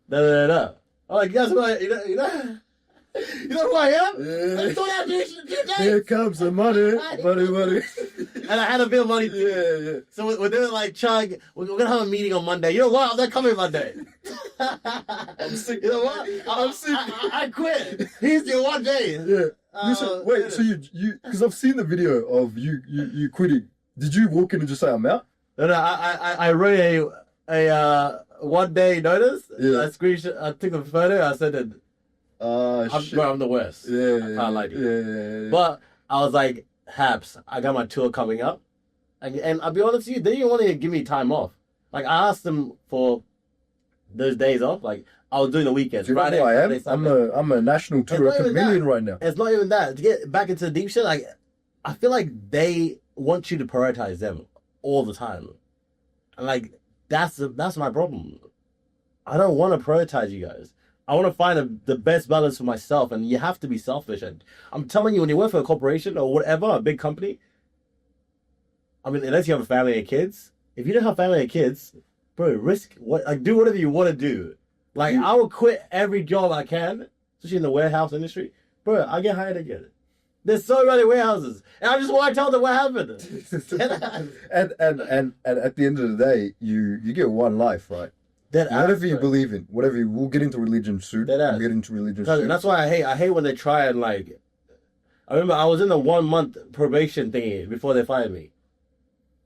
da da da. I'm like, guess what? You know who I am? Yeah. I sold out 2 days, Here comes the money. and I had a bit of money. Yeah. So we're doing like Ciang. We're gonna have a meeting on Monday. You know what? I'm not coming Monday. I'm sick. You know what? I'm sick. I quit. Here's your 1 day. Yeah. Wait, so you because I've seen the video of you quitting. Did you walk in and just say I'm out? No, I wrote a 1 day notice. Yeah. I screenshot. I took a photo. I said it. Shit. I'm the worst. Yeah. I can't lie to you. Yeah. But I was like, Haps, I got my tour coming up, and I'll be honest with you, they didn't want to give me time off. Like, I asked them for those days off. Like, I was doing the weekends. Do you know Friday, who I am? Saturday, Sunday. I'm a national tour It's not even comedian that. right now. It's not even that. To get back into the deep shit, like, I feel like they want you to prioritize them all the time. And, like, that's my problem. I don't want to prioritize you guys. I want to find the best balance for myself, and you have to be selfish. And I'm telling you, when you work for a corporation or whatever, a big company, I mean, unless you have a family and kids, if you don't have family and kids, bro, do whatever you want to do. Like, I will quit every job I can, especially in the warehouse industry. Bro, I get hired again. There's so many warehouses, and I just want to tell them what happened. and at the end of the day, you get one life, right? Whatever you believe in, we'll get into religion soon. We'll get into religion soon. That's why I hate when they try and like. I remember I was in the 1 month probation thingy before they fired me.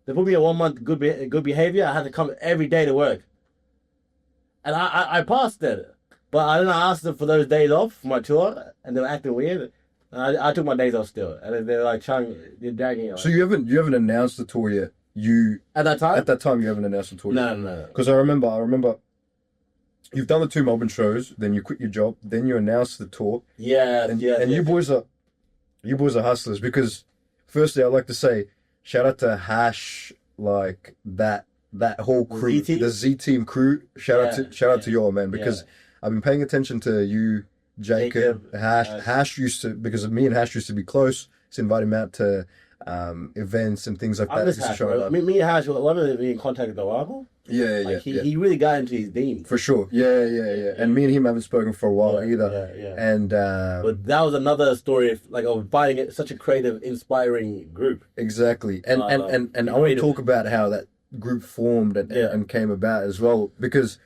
They put me in 1 month good behavior. I had to come every day to work, and I passed it. But I asked them for those days off for my tour, and they were acting weird. And I took my days off still, and they're like, "Ciang, you're dragging it." So you haven't announced the tour yet. At that time You haven't announced the tour yet. No. Because I remember you've done the 2 Melbourne shows, then you quit your job, then you announced the tour. Yeah. You boys are hustlers, because firstly I'd like to say shout out to Hash, like that whole crew, Z-Team? the Z Team crew. Shout out to y'all, man, because I've been paying attention to you, Jacob, Hash used to, because me and Hash used to be close. Used to invite him out to events and things like that. I miss Hash, bro. Me and Hash, one of them being in contact with the rival. Yeah. He really got into his theme. For sure. Yeah. And me and him haven't spoken for a while either. Yeah. And but that was another story of finding such a creative, inspiring group. Exactly. And I want to talk about how that group formed and came about as well, because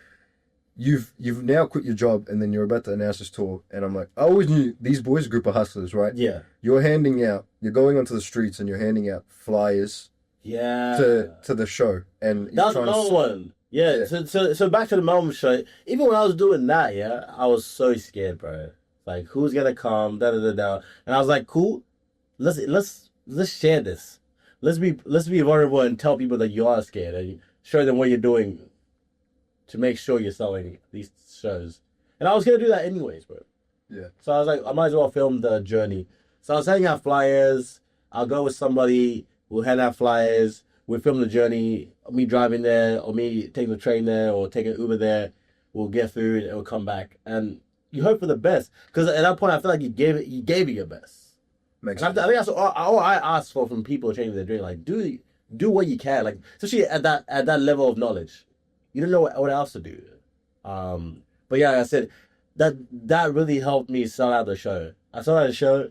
you've now quit your job and then you're about to announce this tour, and I'm like, I always knew these boys, a group of hustlers, right? Yeah. You're going onto the streets and you're handing out flyers. Yeah. To the show, and that's another one. Yeah. So back to the Melbourne show. Even when I was doing that, I was so scared, bro. Like, who's gonna come? Da. And I was like, cool. Let's share this. Let's be vulnerable and tell people that you are scared and show them what you're doing to make sure you're selling these shows. And I was gonna do that anyways, bro. Yeah. So I was like, I might as well film the journey. So I was handing out flyers. I'll go with somebody. We'll hand out flyers. We'll film the journey. Me driving there, or me taking the train there, or taking Uber there. We'll get food and we'll come back. And you hope for the best, because at that point I feel like you gave it your best. Makes sense. I think that's all I ask for from people changing their dream. Like, do what you can. Like, especially at that level of knowledge, you don't know what else to do. But yeah, like I said, that really helped me sell out the show. I sold out the show.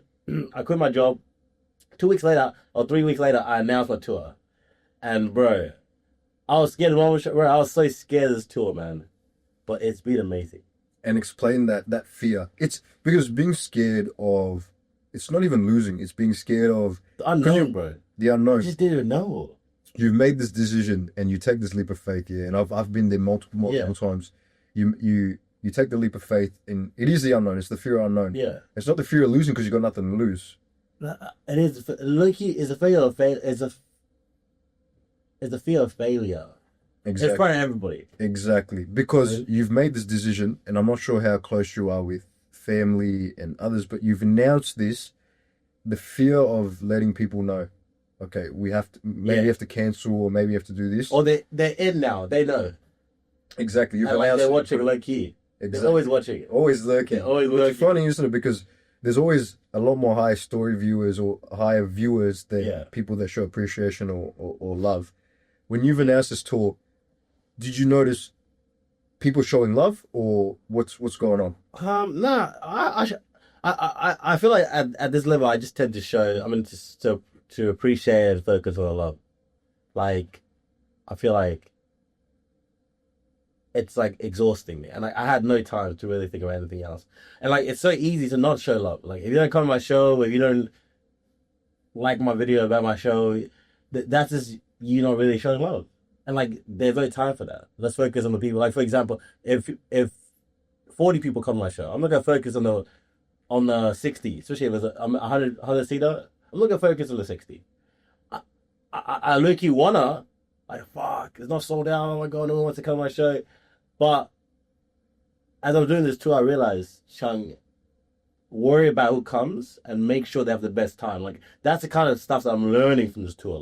I quit my job. 2 weeks later, or 3 weeks later, I announced my tour. And bro, I was scared of my show. Bro, I was so scared of this tour, man. But it's been amazing. And explain that fear. It's because being scared of, it's not even losing. It's being scared of the unknown, bro. The unknown. You just didn't know. You've made this decision and you take this leap of faith, and I've been there multiple times. You take the leap of faith, and it is the unknown. It's the fear of unknown. Yeah. It's not the fear of losing because you got nothing to lose. It is. Loki is a fear of failure. It's a fear of failure. Exactly. It's for everybody. Exactly, because you've made this decision, and I'm not sure how close you are with family and others, but you've announced this. The fear of letting people know, okay, we have to have to cancel, or maybe you have to do this. Or they're in now. They know. Exactly. You've announced they're watching low key. Exactly. They're always watching. Always lurking. Which is funny, isn't it? Because there's always a lot more high story viewers or higher viewers than people that show appreciation or love. When you've announced this tour, did you notice people showing love, or what's going on? Nah, I feel like at this level I just tend to show. I mean, just to appreciate and focus on the love. Like, I feel like it's like exhausting me, and I had no time to really think about anything else. And like, it's so easy to not show love. Like, if you don't come to my show, if you don't like my video about my show, that's just you not really showing love. And like, there's no time for that. Let's focus on the people. Like, for example, if 40 people come to my show, I'm not gonna focus on the 60, especially if it's a 100 seater. I'm not gonna focus on the 60. I low-key wanna, like, fuck, it's not sold out. Oh my god, no one wants to come to my show. But as I'm doing this tour, I realized, Ciang, worry about who comes and make sure they have the best time. Like, that's the kind of stuff that I'm learning from this tour.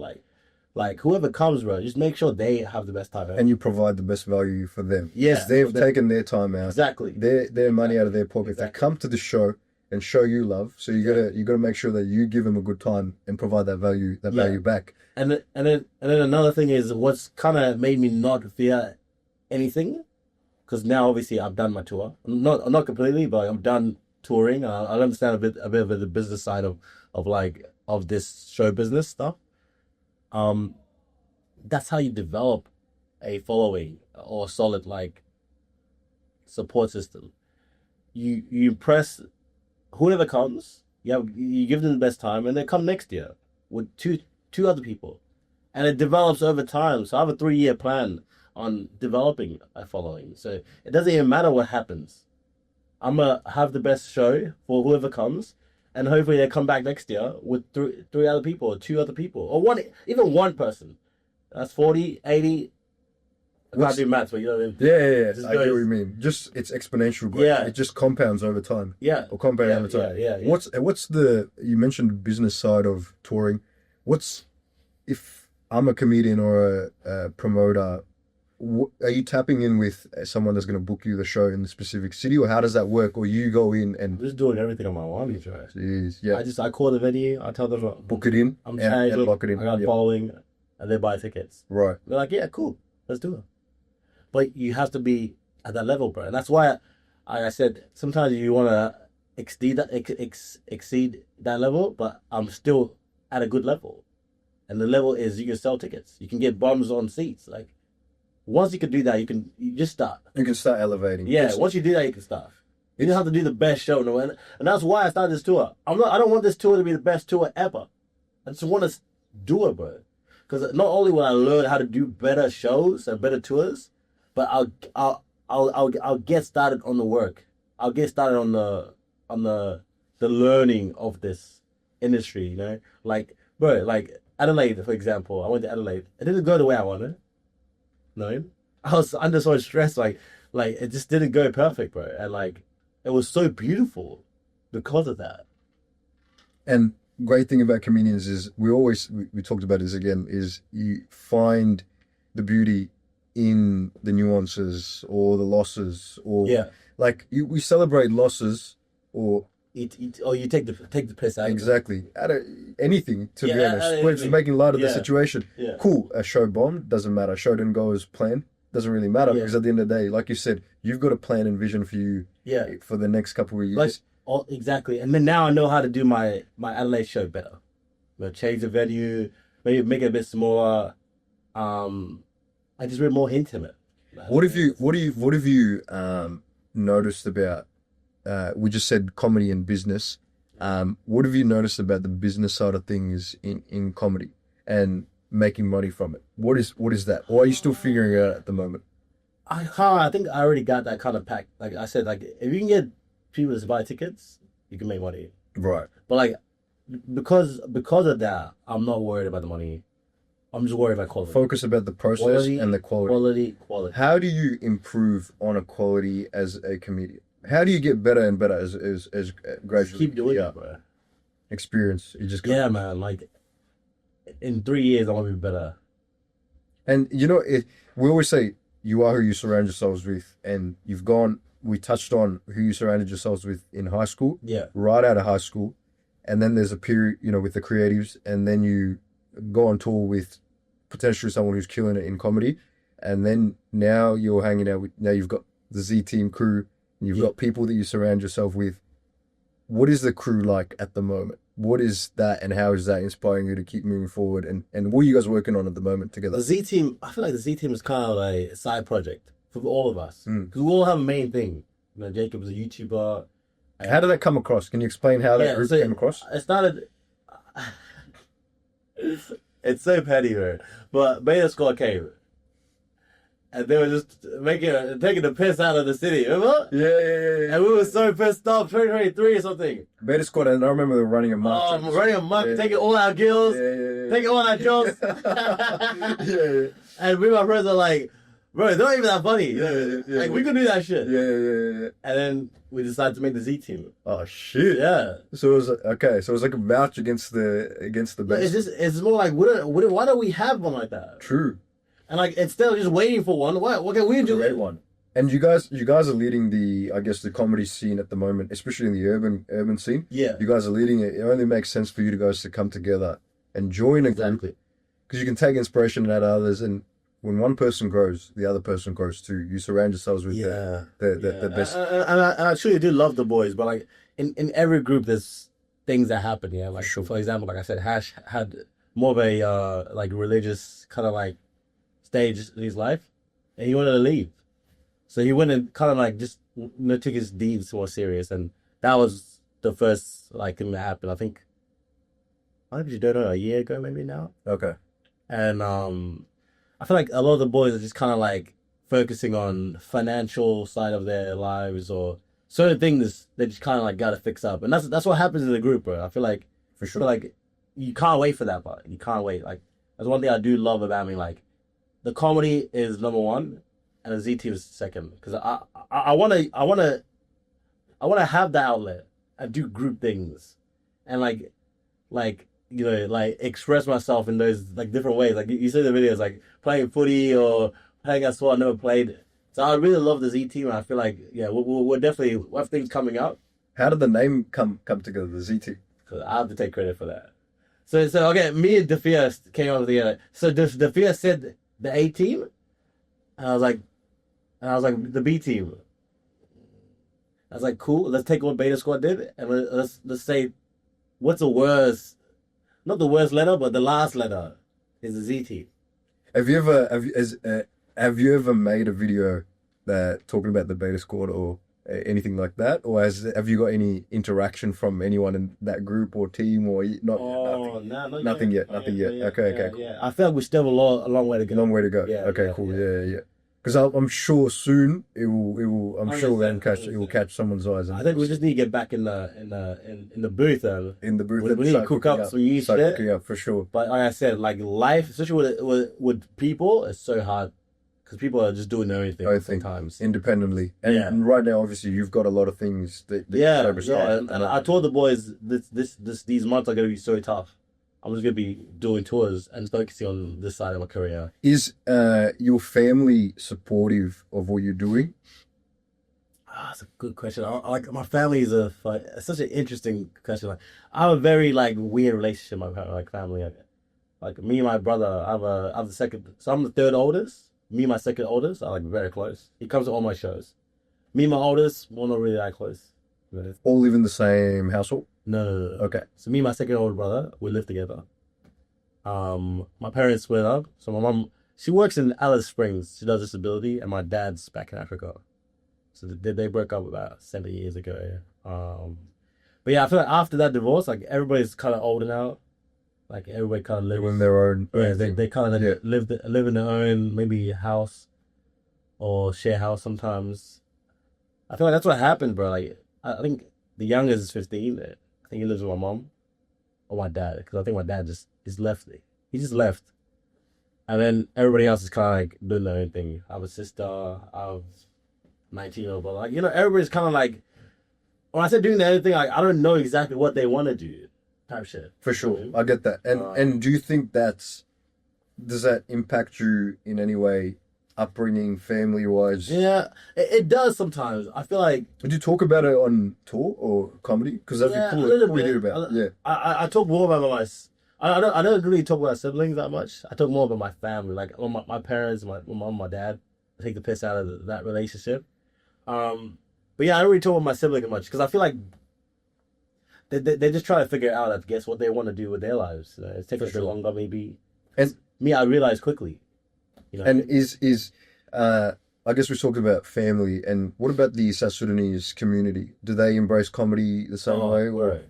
Like whoever comes, bro, just make sure they have the best time. And you provide the best value for them. Yeah. They've taken their time out. Exactly. Their money out of their pocket. Exactly. They come to the show and show you love. So you gotta make sure that you give them a good time and provide that value back. And then another thing is what's kind of made me not fear anything, because now obviously I've done my tour. Not completely, but I'm done touring. I understand a bit of the business side of this show business stuff. That's how you develop a following or a solid support system. You impress whoever comes. You give them the best time, and they come next year with two other people, and it develops over time. So I have a 3-year plan on developing a following. So it doesn't even matter what happens. I'm gonna have the best show for whoever comes, and hopefully they come back next year with three other people, or 2 other people, or even one person. That's 40, 80. I can't do maths, but you know what I mean? Yeah. I get what you mean. Just, it's exponential growth. Yeah. It just compounds over time. Yeah. Or compound over time. Yeah. What's the, you mentioned business side of touring. If I'm a comedian or a promoter, are you tapping in with someone that's going to book you the show in the specific city, or how does that work? Or you go in I'm and just doing everything on my own, right? jeez, yeah, I call the venue, I tell them book it in I'm and Ciang, lock it in. I got Yeah. following, and they buy tickets. Right. They're like, yeah, cool, let's do it. But you have to be at that level, bro. And that's why I said sometimes you want to exceed that, exceed that level, but I'm still at a good level. And the level is you can sell tickets. You can get bums on seats. Like, once you can do that, you just start. You can start elevating. Yeah, once you do that, you can start. You don't have to do the best show. No, and that's why I started this tour. I don't want this tour to be the best tour ever. I just want to do it, bro. Because not only will I learn how to do better shows and better tours, but I'll get started on the work. I'll get started on the learning of this industry. You know, like, bro, like Adelaide, for example. I went to Adelaide. It didn't go the way I wanted. No, I was under so much stress. Like it just didn't go perfect, bro. And like, it was so beautiful because of that. And great thing about comedians is we talked about this again, is you find the beauty in the nuances or the losses, or like we celebrate losses, or you take the piss out exactly out of anything, to be honest. We're just anything. making light of the situation. Yeah. Cool, a show bombed, doesn't matter. Show didn't go as planned, doesn't really matter, because at the end of the day, like you said, you've got a plan and vision for you for the next couple of years. Exactly. And then now I know how to do my Adelaide show better. Change the venue, maybe make it a bit smaller. I just read more intimate. What have you noticed about? We just said comedy and business. What have you noticed about the business side of things in comedy and making money from it? What is that? Or are you still figuring it out at the moment? I think I already got that kind of pack. Like I said, like if you can get people to buy tickets, you can make money. Right. But like because of that, I'm not worried about the money. I'm just worried about quality. Focus about the process and the quality. Quality. How do you improve on a quality as a comedian? How do you get better and better as gradually? Just keep doing it, bro. Experience. You just man. Like in 3 years, I want to be better. And you know, we always say you are who you surround yourselves with, and you've gone. We touched on who you surrounded yourselves with in high school. Yeah. Right out of high school, and then there's a period, you know, with the creatives, and then you go on tour with potentially someone who's killing it in comedy, and then now you're hanging out with. Now you've got the Z Team crew. You've got people that you surround yourself with. What is the crew like at the moment? What is that, and how is that inspiring you to keep moving forward? And what are you guys working on at the moment together? The Z Team, I feel like the Z Team is kind of like a side project for all of us. Because we all have a main thing. You know, Jacob is a YouTuber. How did that come across? Can you explain how that group came across? It started... It's so petty, bro. But Beta Squad came. And they were just taking the piss out of the city, remember? Yeah. And we were so pissed off, 2023 or something. Beta Squad, and I remember they were running a march. Running a march, taking all our gills, taking all our jobs. And we, my friends, are like, bro, it's not even that funny. Like, we could do that shit. Yeah. And then we decided to make the Z Team. Oh, shit. Yeah. So it was, okay, so it was like a march against the best. It's more like, why don't we have one like that? True. And like, instead of just waiting for one, what can we do? Great one. And you guys are leading the comedy scene at the moment, especially in the urban scene. Yeah. You guys are leading it. It only makes sense for you guys to come together and join a group. Because you can take inspiration out of others, and when one person grows, the other person grows too. You surround yourselves with the best. And I truly do love the boys, but like in every group, there's things that happen. Yeah, like for example, like I said, Hash had more of a like religious kind of like stage in his life, and he wanted to leave, so he went and kind of like just took his deeds more serious, and that was the first like thing that happened. I think you don't know, a year ago maybe now. Okay. And I feel like a lot of the boys are just kind of like focusing on financial side of their lives or certain things they just kind of like got to fix up, and that's what happens in the group, bro. I feel like for sure, like you can't wait for that part. You can't wait. Like that's one thing I do love about me. Like the comedy is number one, and the Z Team is second. Because I wanna have that outlet and do group things, and like you know, like express myself in those like different ways. Like you see the videos, like playing footy or playing a sport I never played. So I really love the Z team. I feel like we're definitely we have things coming up. How did the name come together, the ZT? Cause I have to take credit for that. So okay, me and Defia came up together. So Defia said the A team, and I was like the B team. I was like, cool. Let's take what Beta Squad did, and let's say, what's the worst? Not the worst letter, but the last letter is the Z team. Have you ever made a video that talking about the Beta Squad or anything like that, or have you got any interaction from anyone in that group or team or not? Oh, nothing yet. Nothing yet. Okay, cool. Yeah. I feel like we still have a long way to go. Long way to go. Yeah, okay, cool. Yeah. Because I'm sure soon it will. I'm sure it will catch someone's eyes. I think we just need to get back in the booth. In the booth, we need to cook up some new shit. Cooking up for sure. But like I said, like life, especially with people, it's so hard because people are just doing their own thing sometimes independently. And right now, obviously, you've got a lot of things that and I told the boys these months are gonna be so tough. I'm just gonna be doing tours and focusing on this side of my career. Is your family supportive of what you're doing? That's a good question. Like my family is such an interesting question. Like I have a very weird relationship with my family. Like me and my brother, I'm the second. So I'm the third oldest. Me and my second oldest are very close. He comes to all my shows. Me and my oldest, we're not really that close. All live in the same household? No. Okay. So me and my second older brother, we live together. My parents split up. So my mom, she works in Alice Springs. She does disability, and my dad's back in Africa. So they broke up about 7 years ago. Yeah. But yeah, I feel like after that divorce, everybody's kind of older now. Like everybody kind of lives in their own. Yeah, they kind of live in their own maybe house or share house sometimes. I feel like that's what happened, bro. Like I think the youngest is 15. I think he lives with my mom or my dad, because I think my dad just left. He just left, and then everybody else is kind of doing their own thing. I have a sister. I have 19-year-old brother. Everybody's kind of when I said doing their own thing, I don't know exactly what they want to do. Type shit. For sure, I get that. And do you think does that impact you in any way, upbringing, family wise? Yeah, it does sometimes. I feel like. Would you talk about it on tour or comedy? Because that'd be cool. We hear about. Yeah. I talk more about I don't really talk about siblings that much. I talk more about my family, my parents, my mom, my dad. I take the piss out of that relationship. But yeah, I don't really talk about my siblings much because I feel like. They just try to figure out, I guess, what they want to do with their lives. It's taking a bit longer, maybe. And me, I realized quickly. And I guess we're talking about family. And what about the South Sudanese community? Do they embrace comedy the same way? Or?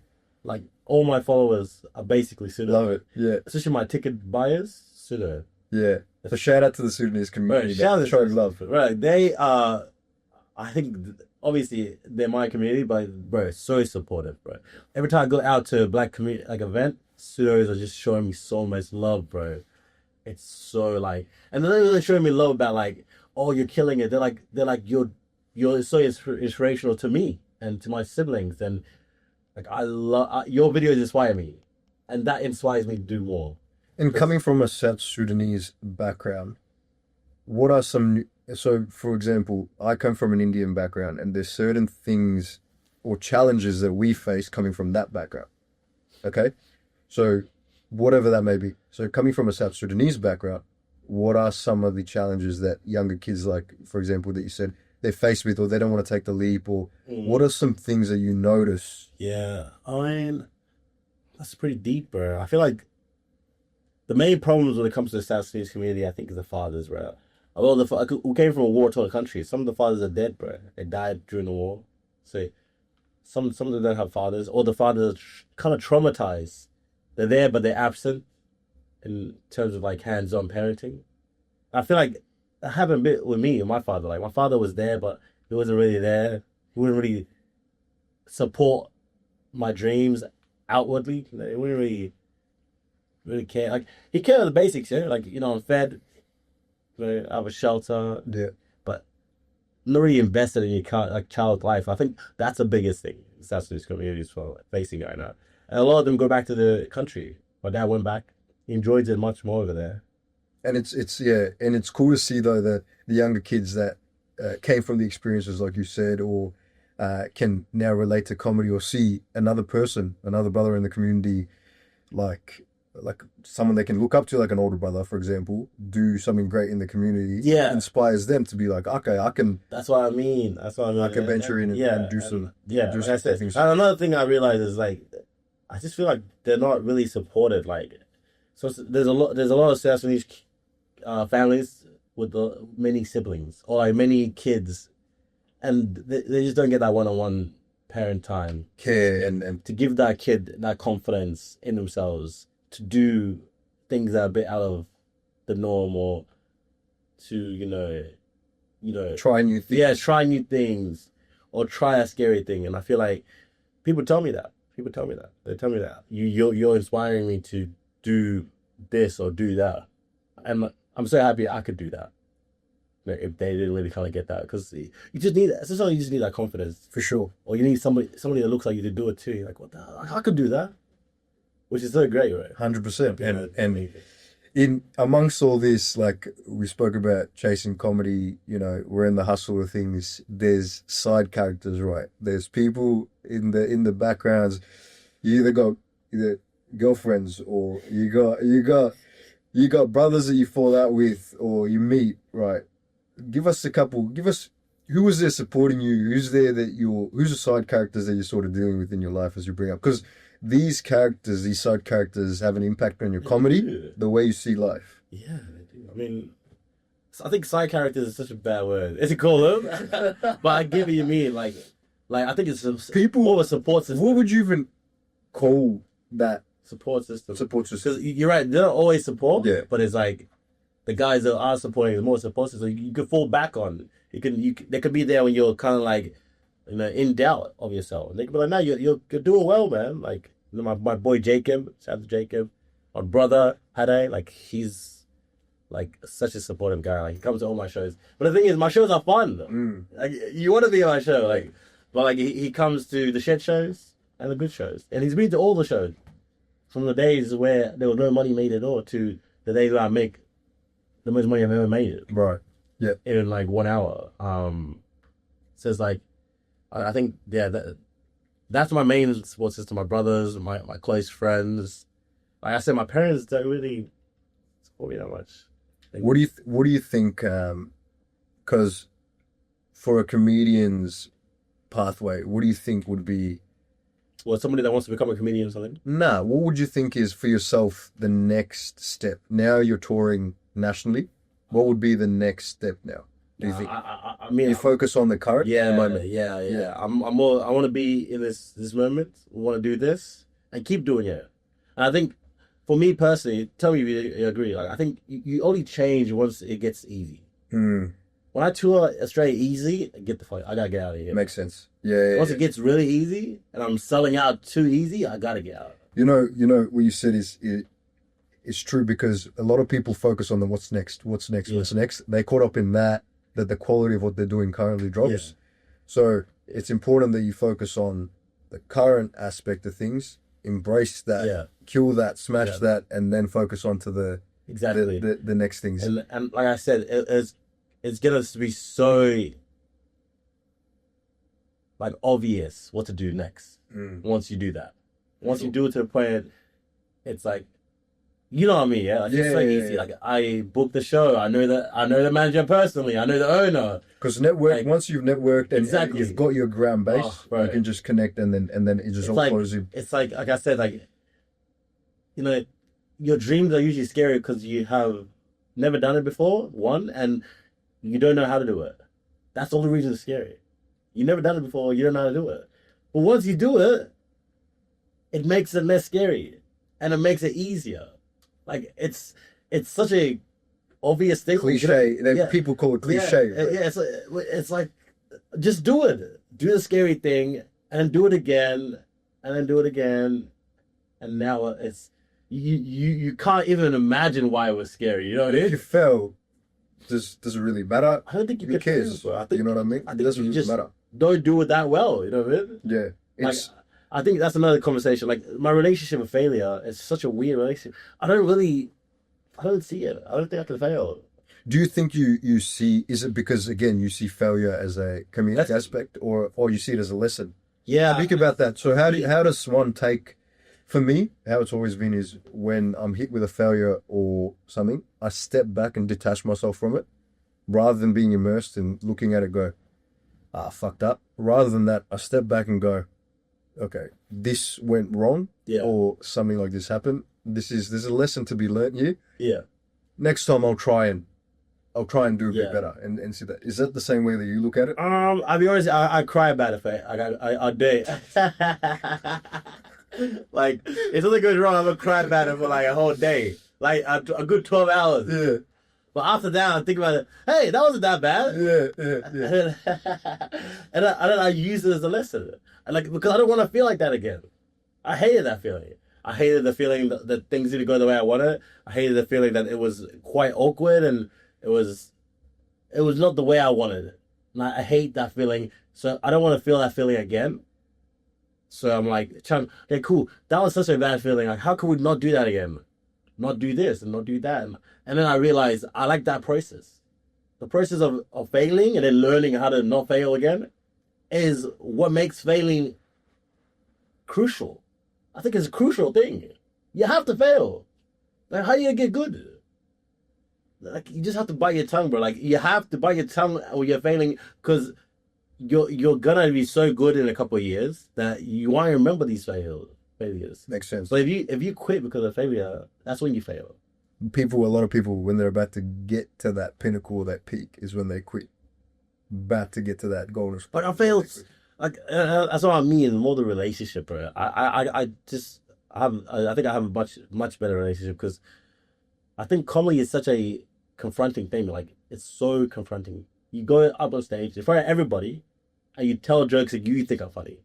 Like all my followers are basically Sudan. Love it. Yeah. Especially my ticket buyers, Sudan. Yeah. So shout out to the Sudanese community. Right, shout out showing love. Right. They I think. Obviously, they're my community, but bro, so supportive, bro. Every time I go out to a black community event, Sudanese are just showing me so much love, bro. It's so and they're not really showing me love about oh, you're killing it. They're like you're so inspirational to me and to my siblings, and I love your videos inspire me, and that inspires me to do more. And coming from a South Sudanese background, what are some So, for example, I come from an Indian background, and there's certain things or challenges that we face coming from that background. Okay? So, whatever that may be. So, coming from a South Sudanese background, what are some of the challenges that younger kids, for example, that you said they're faced with, or they don't want to take the leap, or what are some things that you notice? Yeah, I mean, that's pretty deep, bro. I feel like the main problems when it comes to the South Sudanese community, I think, is the fathers, bro. Although we came from a war-torn country, some of the fathers are dead, bro. They died during the war. So some of them don't have fathers, or the fathers are kind of traumatized. They're there, but they're absent in terms of hands-on parenting. I feel like that happened a bit with me and my father. My father was there, but he wasn't really there. He wouldn't really support my dreams outwardly. He wouldn't really care. He cared of the basics, yeah. I'm fed. I have a shelter, but not really invested in your child's life. I think that's the biggest thing South Sudanese communities are facing right now. And a lot of them go back to the country. My dad went back. He enjoys it much more over there. And it's cool to see though the younger kids that came from the experiences like you said, or can now relate to comedy or see another person, another brother in the community, like someone they can look up to, like an older brother, for example, do something great in the community. Yeah. Inspires them to be like, okay, I can. That's what I mean. That's what I mean. I can venture in and do some. Yeah, do like I said. things. And another thing I realize is like, I just feel like they're not really supported. Like, so there's a lot of South Sudanese families with many siblings or like many kids, and they just don't get that one-on-one parent time, Care and to give that kid that confidence in themselves to do things that are a bit out of the norm, or to try new things. yeah, try new things or try a scary thing. And I feel like people tell me that. They tell me that you're inspiring me to do this or do that, and I'm so happy I could do that. Like, if they didn't really kind of get that, because you just need that confidence, For sure. or you need somebody that looks like you to do it too. You're like, what the hell? I could do that, which is so great, right? 100%. And in amongst all this, like we spoke about chasing comedy, we're in the hustle of things. There's side characters, right? There's people in the backgrounds. You either got girlfriends, or you got brothers that you fall out with, or you meet, right? Give us who is there supporting you? Who's there who's the side characters that you're sort of dealing with in your life as you bring up? Because these side characters have an impact on your comedy, the way you see life. Yeah, they do. I mean, I think side characters is such a bad word. Is it cool though? But I get what you mean. Like I think it's People, more of a support system. What would you even call that? Support system. Because you're right, they don't always support. Yeah. But it's like the guys that are supporting is more support system. You could fall back on. They could be there when you're kind of like, in doubt of yourself. And they could be like, no, you're doing well, man. Like, my boy Jacob, shout out to Jacob, my brother Hade, like, he's like such a supportive guy. Like, he comes to all my shows. But the thing is, my shows are fun. Like, you want to be on my show, like, but like he comes to the shed shows and the good shows, and he's been to all the shows. From the days where there was no money made at all to the days where I make the most money I've ever made it. Right. Yeah. In like 1 hour. So it's like, I think, yeah, that's my main support system. My brothers, my close friends. Like I said, my parents don't really support me that much. What do you think? Because for a comedian's pathway, what do you think would be? Well, somebody that wants to become a comedian or something? Nah, what would you think is for yourself the next step? Now you're touring nationally. What would be the next step now? Do you think? I mean, you focus on the current moment. Yeah. I want to be in this moment. I want to do this and keep doing it. And I think, for me personally, tell me if you agree. Like, I think you only change once it gets easy. When I tour Australia easy, I gotta get out of here. Makes sense. Yeah. Once it gets really easy and I'm selling out too easy, I gotta get out. You know what you said is true, because a lot of people focus on the what's next. They caught up in that the quality of what they're doing currently drops. Yeah. So it's important that you focus on the current aspect of things, embrace that, kill that, smash that, and then focus on to the next things. And like I said, it's gonna be so like obvious what to do next once you do that. Once you do it to the point, it's like, you know what I mean, yeah? Like, it's so easy. Yeah. Like, I booked the show. I know the manager personally. I know the owner. Because once you've networked and you've got your ground base, you can just connect, and then it just all flows in. It's like I said, like, your dreams are usually scary because you have never done it before, one, and you don't know how to do it. That's the only reason it's scary. You never done it before. You don't know how to do it. But once you do it, it makes it less scary, and it makes it easier. Like, it's such a obvious thing. Cliche. People call it cliche. Yeah, it's like, just do it. Do the scary thing, and do it again, and then do it again, and now it's you can't even imagine why it was scary. You know what I mean? If you fail, does it really matter? I don't think you Who cares? I think, you know what I mean? I think it doesn't you really just matter. don't do it that well. You know what I mean? Yeah. Like, I think that's another conversation. Like, my relationship with failure is such a weird relationship. I don't really I don't see it. I don't think I can fail. Do you think you see? Is it because again you see failure as a comedic aspect, or you see it as a lesson? Yeah. Speak about that. So how does one take? For me, how it's always been is when I'm hit with a failure or something, I step back and detach myself from it, rather than being immersed and looking at it. Go, fucked up. Rather than that, I step back and go, okay, this went wrong, or something like this happened. There's a lesson to be learnt here. Yeah. Next time I'll try and do a bit better and see that. Is that the same way that you look at it? I'll be honest, I cry about it, I do. Like, if something goes wrong, I'm gonna cry about it for like a whole day. Like a good 12 hours. Yeah. But after that, I think about it, hey, that wasn't that bad. Yeah. And then I use it as a lesson. Because I don't want to feel like that again. I hated that feeling. I hated the feeling that things didn't go the way I wanted. I hated the feeling that it was quite awkward and it was not the way I wanted it. And I hate that feeling. So I don't want to feel that feeling again. So I'm like, Ciang, okay, cool. That was such a bad feeling. Like, how can we not do that again? Not do this and not do that. And then I realized I like that process. The process of failing and then learning how to not fail again is what makes failing crucial. I think it's a crucial thing. You have to fail. Like, how you get good? Like, you just have to bite your tongue, bro. Like, you have to bite your tongue when you're failing because you're gonna be so good in a couple of years that you want to remember these failures. Makes sense. But if you quit because of failure, that's when you fail. A lot of people, when they're about to get to that pinnacle, that peak, is when they quit. About to get to that golden spot. But I failed. Like that's what I mean. More the relationship, bro. I think I have a much better relationship because I think comedy is such a confronting thing. Like, it's so confronting. You go up on stage in front of everybody and you tell jokes that you think are funny.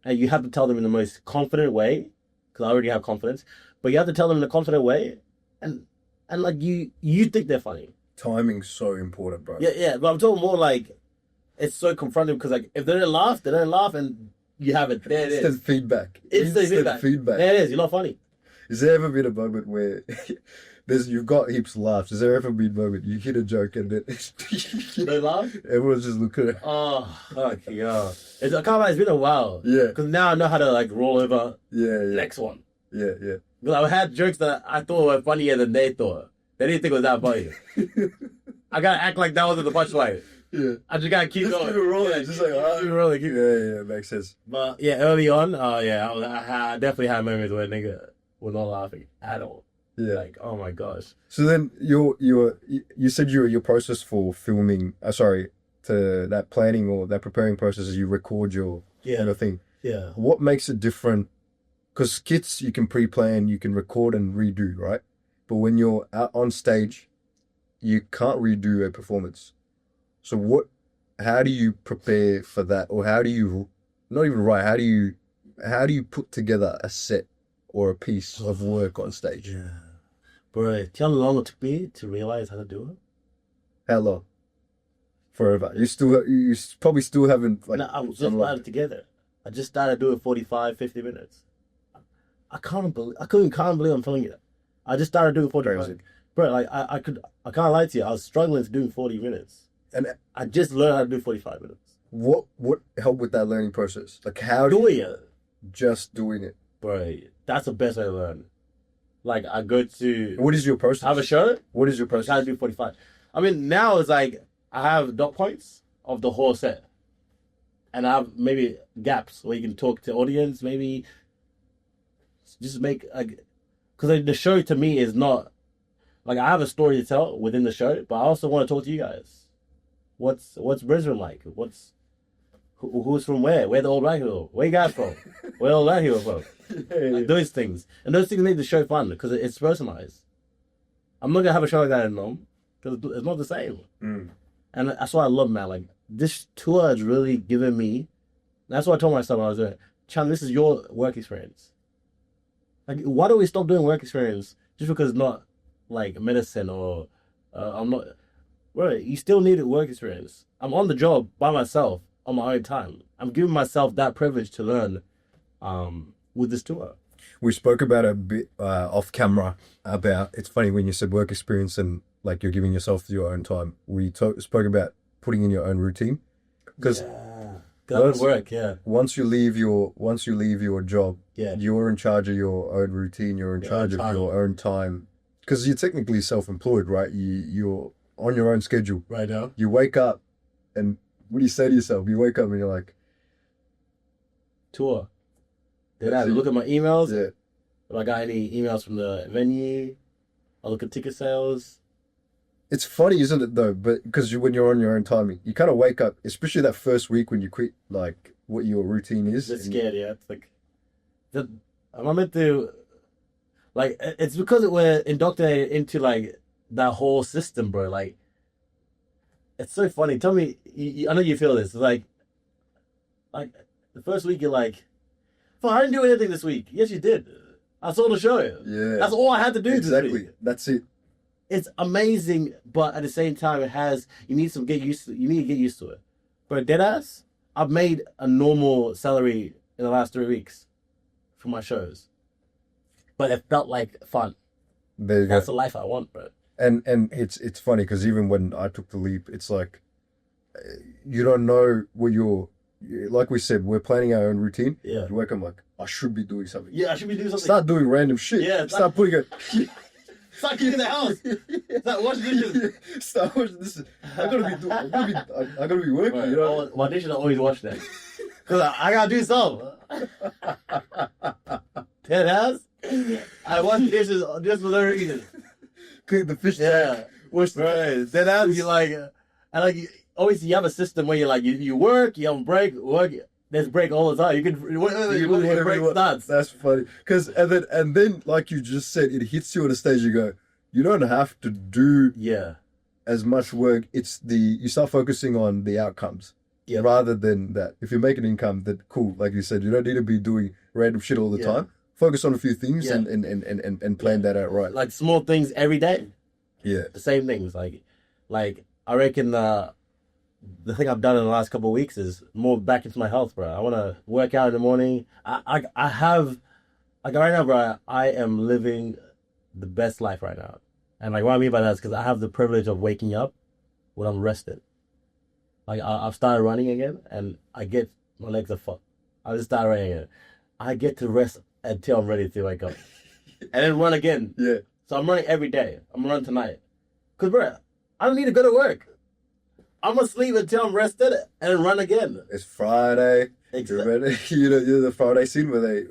And you have to tell them in the most confident way, because I already have confidence, but you have to tell them in a confident way and like you think they're funny. Timing's so important, bro. Yeah, but I'm talking more like it's so confronting because like if they don't laugh, and you have it. There it is. Instant feedback. Instant feedback. There it is. You're not funny. Has there ever been a moment where you've got heaps of laughs? Has there ever been a moment you hit a joke and then they laugh? Everyone's just looking at it. Oh, fuck yeah. It's been a while. Yeah. Because now I know how to like roll over. Yeah. Next one. Yeah. Because I had jokes that I thought were funnier than they thought. They didn't think it was that funny. I gotta act like that wasn't the punchline. Yeah. I just gotta keep going. Keep it rolling. Yeah, just like, keep it rolling. Yeah, makes sense. But yeah, early on, I definitely had moments where nigga was not laughing at all. Yeah. Like, oh my gosh. So then you said your process for filming, to that planning or that preparing process is you record your thing. Yeah. What makes it different? Because skits you can pre-plan, you can record and redo, right? But when you're out on stage, you can't redo a performance. So how do you prepare for that? Or how do you, not even write, how do you put together a set or a piece of work on stage? Yeah. Bro, do you know how long it took me to realize how to do it? How long? Forever. You probably still haven't like. No, I was just putting it together. I just started doing 45, 50 minutes. I can't believe I'm telling you that. I just started doing 45 minutes. Bro, like I can't lie to you. I was struggling to doing 40 minutes. And I just learned how to do 45 minutes. What helped with that learning process? Like just doing it. Bro, that's the best way to learn. Like I go to. What is your process? Have a show. What is your process? I gotta do 45. I mean, now it's like I have dot points of the whole set, and I have maybe gaps where you can talk to audience. Maybe just make like, because the show to me is not like I have a story to tell within the show, but I also want to talk to you guys. What's Brisbane like? Who's from where? Where the old black people? Where you guys from? Where the old black people from? Like those things. And those things make the show fun because it's personalized. I'm not going to have a show like that in Nome because it's not the same. Mm. And that's what I love, man. Like, this tour has really given me... That's what I told myself when I was doing it. Ciang, this is your work experience. Like, why don't we stop doing work experience just because it's not, like, medicine or... I'm not... Bro, you still need a work experience. I'm on the job by myself on my own time. I'm giving myself that privilege to learn with this tour. we spoke about it a bit off camera about. It's funny when you said work experience and like you're giving yourself your own time. We spoke about putting in your own routine because once you leave your job, you're in charge of your own routine. You're in charge of your own time because you're technically self-employed, right? You're on your own schedule right now. You wake up, and what do you say to yourself? You wake up and you're like, tour. Then I look at my emails. Yeah. If I got any emails from the venue, I look at ticket sales. It's funny, isn't it, though? But because when you're on your own timing, you kind of wake up, especially that first week when you quit, like what your routine is. It's scared, yeah. It's like, am I meant to, like, it's because we're indoctrinated into like that whole system, bro. Like, it's so funny. Tell me, I know you feel this. Like the first week you're like, "Fuck, I didn't do anything this week." Yes, you did. I saw the show. Yeah. That's all I had to do exactly. this week. That's it. It's amazing, but at the same time, you need to get used to it. But deadass, I've made a normal salary in the last 3 weeks for my shows, but it felt like fun. There you That's go. the life I want, bro. And it's funny because even when I took the leap, it's like you don't know what like we said, we're planning our own routine. Yeah. You wake up like, I should be doing something. Yeah, I should be doing something. Start doing random shit. Yeah, Start putting it. Start cleaning the house. Start washing dishes. Start washing dishes. I gotta be working. Right. You know? My dishes are always washed then. Cause I gotta do something. 10 hours. I wash dishes just for no reason. Clean the fish Yeah. tank. Wash the Right. Then hours you like, and like always you have a system where you work, you have a break, work. There's break all the time. You can whatever break starts. That's funny. And then like you just said, it hits you at a stage you go, you don't have to do as much work. You start focusing on the outcomes rather than that. If you make an income, that cool. Like you said, you don't need to be doing random shit all the time. Focus on a few things and plan that out right. Like small things every day. Yeah. The same things. Like I reckon the thing I've done in the last couple of weeks is more back into my health, bro. I want to work out in the morning. I have, like right now, bro, I am living the best life right now. And like what I mean by that is because I have the privilege of waking up when I'm rested. Like I've started running again and my legs are fucked. I just started running again. I get to rest until I'm ready to wake up. And then run again. Yeah. So I'm running every day. I'm gonna run tonight. Because, bro, I don't need to go to work. I'm gonna sleep until I'm rested and then run again. It's Friday. Exactly. You're the Friday scene where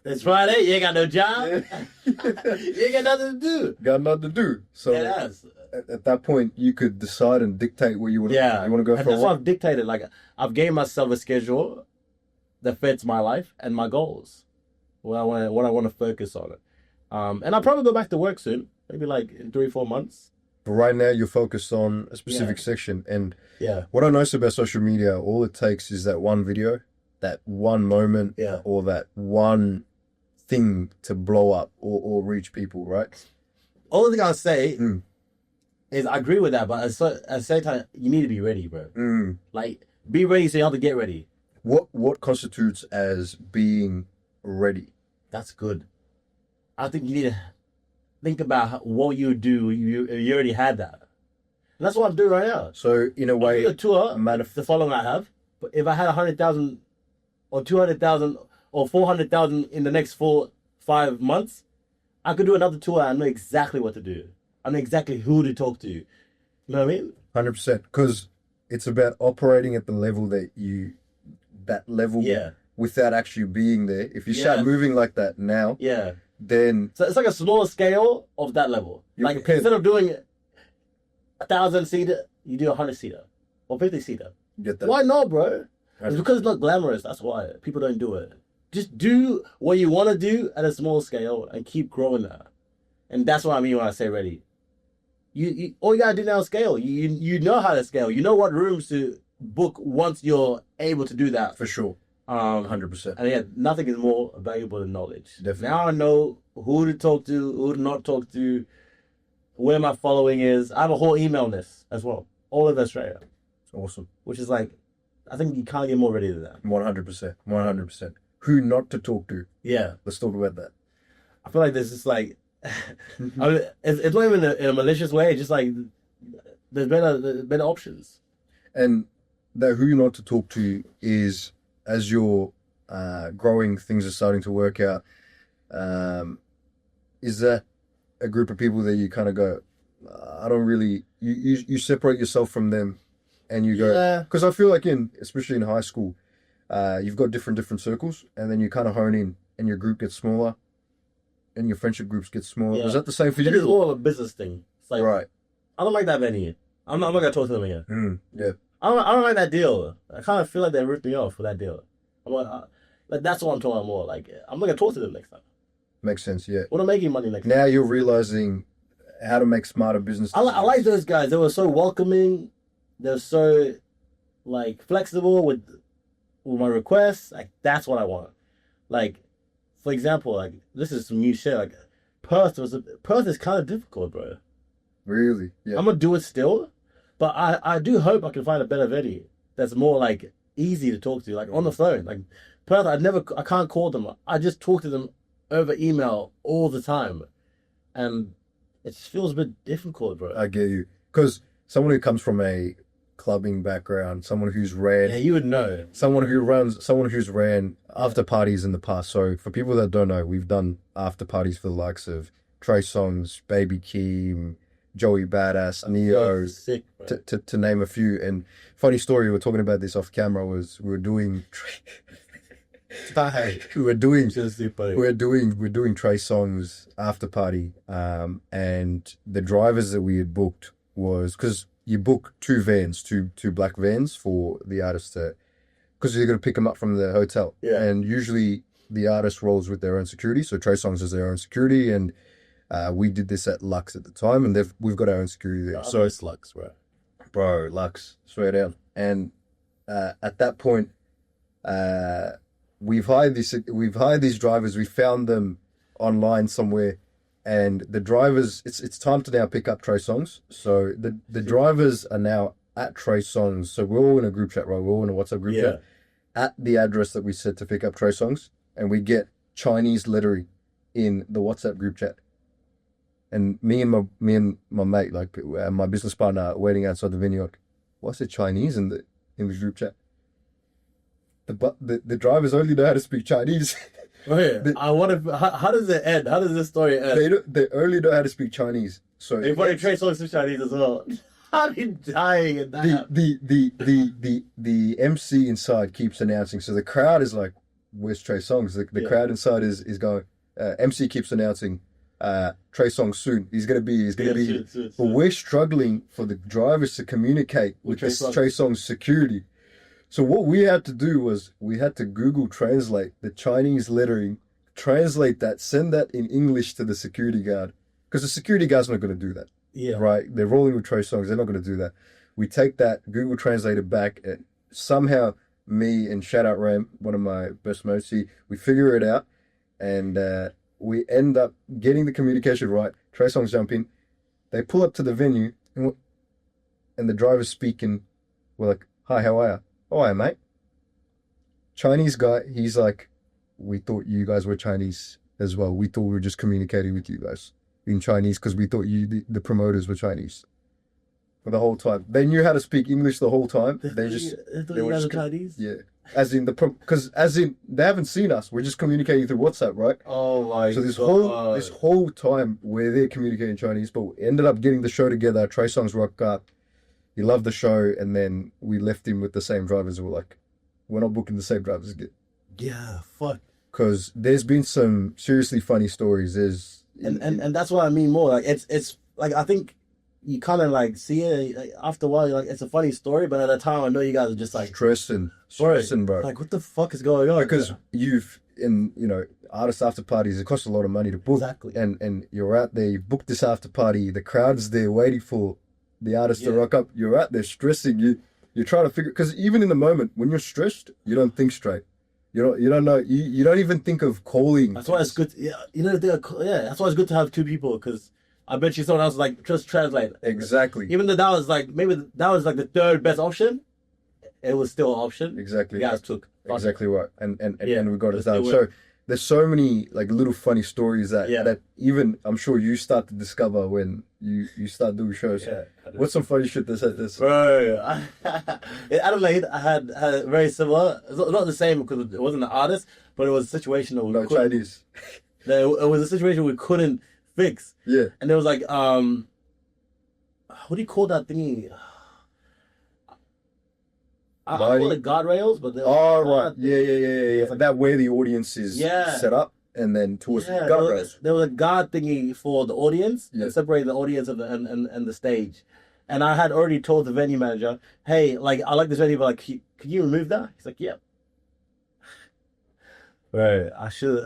It's Friday. You ain't got no job. You ain't got nothing to do. Got nothing to do. So at that point, you could decide and dictate where you want to. Yeah. You want to go and for. That's what I've dictated. Like I've gave myself a schedule that fits my life and my goals. What I want to focus on it. And I'll probably go back to work soon. Maybe like in 3-4 months. But right now, you're focused on a specific section. And yeah, what I notice about social media, all it takes is that one video, that one moment, or that one thing to blow up or reach people, right? All the thing I'll say is I agree with that, but at the same time, you need to be ready, bro. Like, be ready so you have to get ready. What constitutes as being ready? That's good. I think you need to think about what you do. You already had that. And that's what I'm doing right now. So in a way, a tour, the following I have. But if I had 100,000 or 200,000 or 400,000 in the next 4-5 months, I could do another tour. I know exactly what to do. I know exactly who to talk to. You know what I mean? 100%. Because it's about operating at the level without actually being there. If you start moving like that now, then so it's like a smaller scale of that level. Like instead of doing 1,000-seater, you do 100-seater or 50-seater. Get that? Why not, bro? It's because it's not glamorous. That's why people don't do it. Just do what you want to do at a small scale and keep growing that. And that's what I mean when I say ready. You all you gotta do now is scale. You know how to scale. You know what rooms to book once you're able to do that. For sure. 100%. And nothing is more valuable than knowledge. Definitely. Now I know who to talk to, who to not talk to, where my following is. I have a whole email list as well, all over Australia. It's awesome. Which is like, I think you can't get more ready than that. 100%. 100%. Who not to talk to. Yeah. Let's talk about that. I feel like there's just like, I mean, it's not even in a malicious way. It's just like there's better options. And that who not to talk to is as you're growing, things are starting to work out. Is that a group of people that you kind of go, I don't really, you separate yourself from them, and you go, because I feel like especially in high school, you've got different circles, and then you kind of hone in, and your group gets smaller, and your friendship groups get smaller. Yeah. Was that the same for I think you? it's all a business thing. It's like, Right. I don't like that venue. I'm not gonna talk to them again. Yeah. I don't like that deal. I kind of feel like they ripped me off for that deal. I'm like that's what I'm talking about more. Like I'm not gonna talk to them next time. Makes sense. Yeah. We're not making money next time. Now you're realizing how to make smarter business I decisions. like those guys. They were so welcoming. They were so like flexible with my requests. Like that's what I want. Like for example, like this is some new shit. Like Perth is kind of difficult, bro. Really? Yeah. I'm gonna do it still, but I do hope I can find a better venue that's more like easy to talk to, like on the phone. Like Perth, I can't call them. I just talk to them over email all the time, and it just feels a bit difficult, bro. I get you. Because someone who comes from a clubbing background, someone who's ran, Yeah, you would know. someone who's ran after parties in the past. So for people that don't know, we've done after parties for the likes of Trey Songz, Baby Keem, Joey Badass, Neo, Sick, bro. to name a few. And funny story, we were talking about this off camera, was we were doing we're doing Trey Songz after party, and the drivers that we had booked was because you book two black vans for the artist because you're going to pick them up from the hotel. Yeah. And usually the artist rolls with their own security. So Trey Songz has their own security, and we did this at Lux at the time, and we've got our own security there. So it's Lux, bro, Lux, swear down. And at that point, we've hired these drivers. We found them online somewhere, and the drivers. It's time to now pick up Trey Songz. So the drivers are now at Trey Songz. So we're all in a group chat, right? We're all in a WhatsApp group chat at the address that we set to pick up Trey Songz, and we get Chinese lettering in the WhatsApp group chat. And me and my mate, like my business partner, are waiting outside the venue. Like, what's it Chinese in the group chat? The drivers only know how to speak Chinese. Wait, how does it end? How does this story end? They only know how to speak Chinese. So They probably Trey Songz to Chinese as well. I'd be dying in that. the MC inside keeps announcing. So the crowd is like, "Where's Trey Songz?" The crowd inside is going. MC keeps announcing, Trey Songz soon. He's gonna be here. Soon. But we're struggling for the drivers to communicate with Trey this Songz. Trey Songz security. So what we had to do was we had to Google Translate the Chinese lettering, translate that, send that in English to the security guard, because the security guard's not going to do that. Yeah. Right? They're rolling with Trey Songz. They're not going to do that. We take that, Google Translate it back, and somehow me and shout out Ram, one of my best mates, we figure it out, and we end up getting the communication right. Trey Songz jump in. They pull up to the venue, and the driver's speaking. We're like, "Hi, how are you?" "Oh, hi, mate." Chinese guy, he's like, "We thought you guys were Chinese as well. We thought we were just communicating with you guys in Chinese because we thought the promoters were Chinese." For the whole time. They knew how to speak English the whole time. They thought were you guys just were Chinese? Yeah. As in they haven't seen us. We're just communicating through WhatsApp, right? Oh my So this God. whole time we're there communicating Chinese, but we ended up getting the show together. Trey Songz rocked up. He loved the show, and then we left him with the same drivers. And we're like, we're not booking the same drivers again. Yeah, fuck. Because there's been some seriously funny stories. And that's what I mean more. Like it's like I think you kind of like see it like, after a while. You're like, it's a funny story, but at the time, I know you guys are just like stressing, bro. Like, what the fuck is going on? Because artist after parties, it costs a lot of money to book. Exactly. And you're out there, you booked this after party, the crowd's there waiting for the artist to rock up. You're out there stressing. You're trying to figure, because even in the moment when you're stressed, you don't think straight. You don't know. You don't even think of calling. That's why it's good. That's why it's good to have two people, because I bet you someone else like just translate. Exactly. Even though that was like maybe that was like the third best option, it was still an option. Exactly. You guys took exactly right. And we got it let's done. do it. So there's so many like little funny stories that Yeah. that even I'm sure you start to discover when you start doing shows. Yeah. What's some funny shit this? Bro, in Adelaide, I had very similar. It's not the same because it wasn't an artist, but it was a situation that we No couldn't. Chinese. It was a situation we couldn't fix, Yeah. and there was like what do you call that thingy? I call it guardrails, but Oh right. Yeah. like- that way the audience is Yeah. set up and then towards the Yeah, guardrails. there was a guard thingy for the audience Yeah. and separate the audience and the stage. And I had already told the venue manager, hey, like I like this venue, but like, can you remove that? He's like, yep. Right, I should.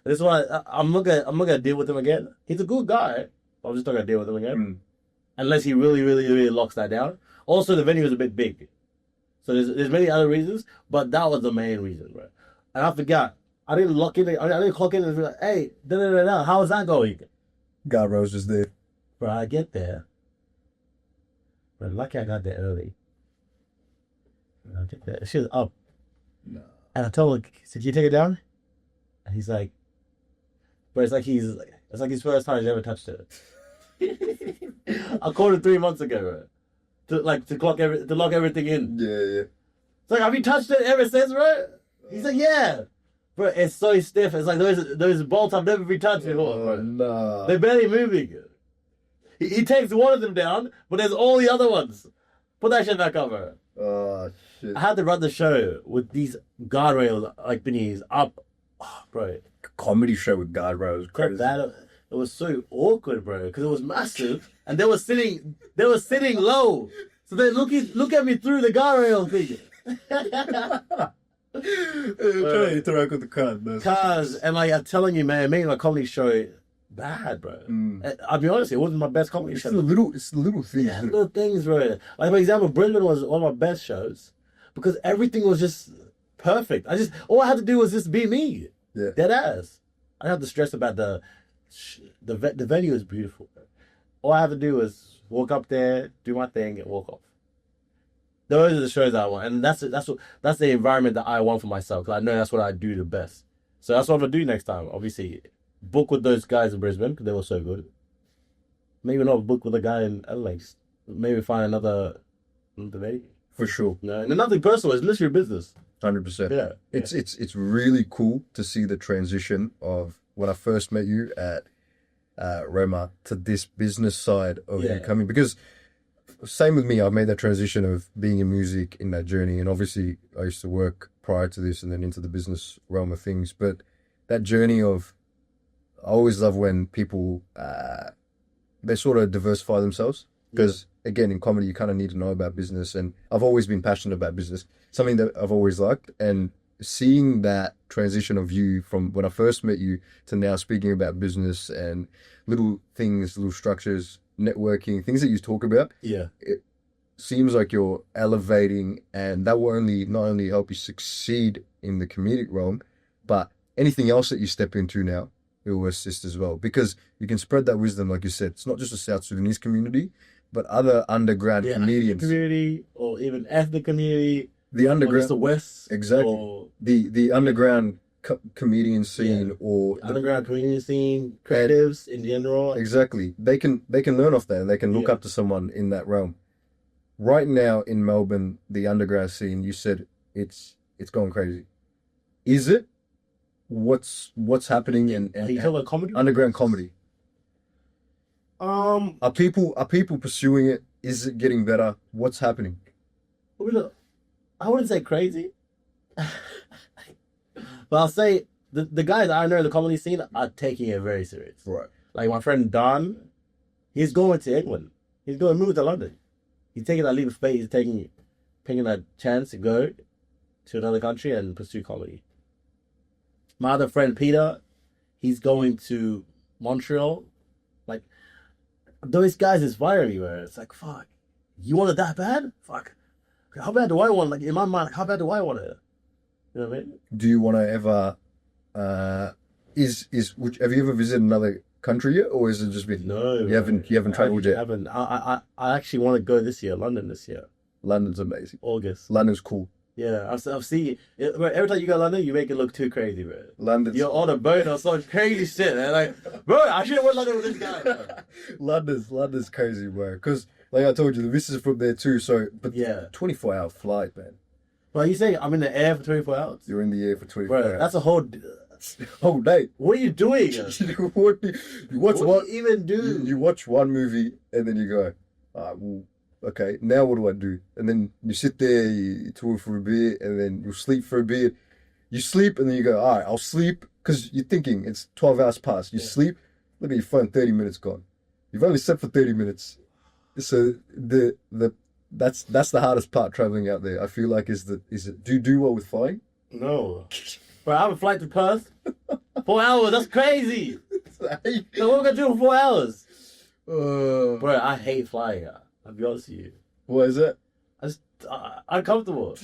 This is why I'm not gonna deal with him again. He's a good guy, but I'm just not gonna deal with him again unless he really locks that down. Also, the venue is a bit big, so there's many other reasons, but that was the main reason, right? And I forgot. I didn't lock in. I didn't clock in and be like, hey, how is that going? Guardrails just there. Bro, I get there. But lucky I got there early. I get there. She was up. No. And I told him, "Can you take it down?" And he's like, "But it's like his first time he's ever touched it." I called him 3 months ago, bro, to lock everything in. Yeah. It's like, have you touched it ever since, bro? He's like, yeah, bro. It's so stiff. It's like those bolts I've never been touched before, bro. No. They're barely moving. He takes one of them down, but there's all the other ones. Put that shit back up, bro. Oh shit. I had to run the show with these guardrails like beanies up, bro. Comedy show with guardrails. Crazy. It was so awkward, bro, because it was massive, and they were sitting low, so they look at me through the guardrail thing. Trying to interact with the crowd. No. Cause and like I'm telling you, man, making a comedy show bad, bro. I'll be honest, it wasn't my best comedy It's show. the little things. Yeah, little things, bro. Like for example, Brisbane was one of my best shows because everything was just perfect. All I had to do was just be me. Yeah. Dead ass. I didn't have to stress about the venue is beautiful. All I have to do is walk up there, do my thing, and walk off. Those are the shows I want, and that's the environment that I want for myself because I know that's what I do the best. So that's what I'm gonna do next time. Obviously, book with those guys in Brisbane because they were so good. Maybe not book with a guy in Adelaide. Maybe find another venue. For sure. No, and nothing personal. It's literally business. 100%. Yeah. It's really cool to see the transition of when I first met you at Rema to this business side of you coming, because same with me, I've made that transition of being in music in that journey, and obviously I used to work prior to this and then into the business realm of things, but that journey of, I always love when people they sort of diversify themselves, because again, in comedy you kind of need to know about business, and I've always been passionate about business, something that I've always liked. And seeing that transition of you from when I first met you to now speaking about business and little things, little structures, networking, things that you talk about, it seems like you're elevating, and that will not only help you succeed in the comedic realm, but anything else that you step into now, it will assist as well, because you can spread that wisdom. Like you said, it's not just the South Sudanese community, but other underground comedians, community, or even ethnic community, the or underground, just the West, exactly, or the underground comedian scene, or the underground community scene, creatives in general. exactly. They can learn off that, and they can look up to someone in that realm. Right now in Melbourne, the underground scene, you said it's going crazy. Is it? What's happening in Are you talking about comedy? underground comedy? Um, Are people pursuing it? Is it getting better? What's happening? I wouldn't say crazy, but I'll say the guys I know in the comedy scene are taking it very serious. Right. Like my friend Don, he's going to England. He's going to move to London. He's taking that leap of faith. He's taking that chance to go to another country and pursue comedy. My other friend Peter, he's going to Montreal. Like, those guys inspire me, where it's like, fuck, you want it that bad? Fuck. How bad do I want it? Like, in my mind, like, how bad do I want it? You know what I mean? Do you want to ever have you ever visited another country yet, or is it just been No. you haven't traveled yet? I haven't. I actually want to go this year, London this year. London's amazing. August. London's cool. Yeah, I've seen it. Bro, every time you go to London, you make it look too crazy, bro. London's You're on a boat or some crazy shit. And like, bro, I should have went to London with this guy. Bro. London's crazy, bro. Because like I told you, the missus is from there too. So, but Yeah. 24-hour flight, man. Well, you say I'm in the air for 24 hours? You're in the air for 24 Bro, hours. that's a whole day. What are you doing? you watch What do you even do? You watch one movie and then you go, well, okay, now what do I do? And then you sit there, you talk for a bit, and then you sleep for a bit. You sleep and then you go, all right, I'll sleep, because you're thinking it's 12 hours past. You sleep, look at your phone, 30 minutes gone. You've only slept for 30 minutes. So that's the hardest part traveling out there. I feel like is it do you do well with flying? No. Bro, I have a flight to Perth. 4 hours, that's crazy. So what am I gonna do in 4 hours? Bro, I hate flying. I'll be honest with you. What is it? Uncomfortable.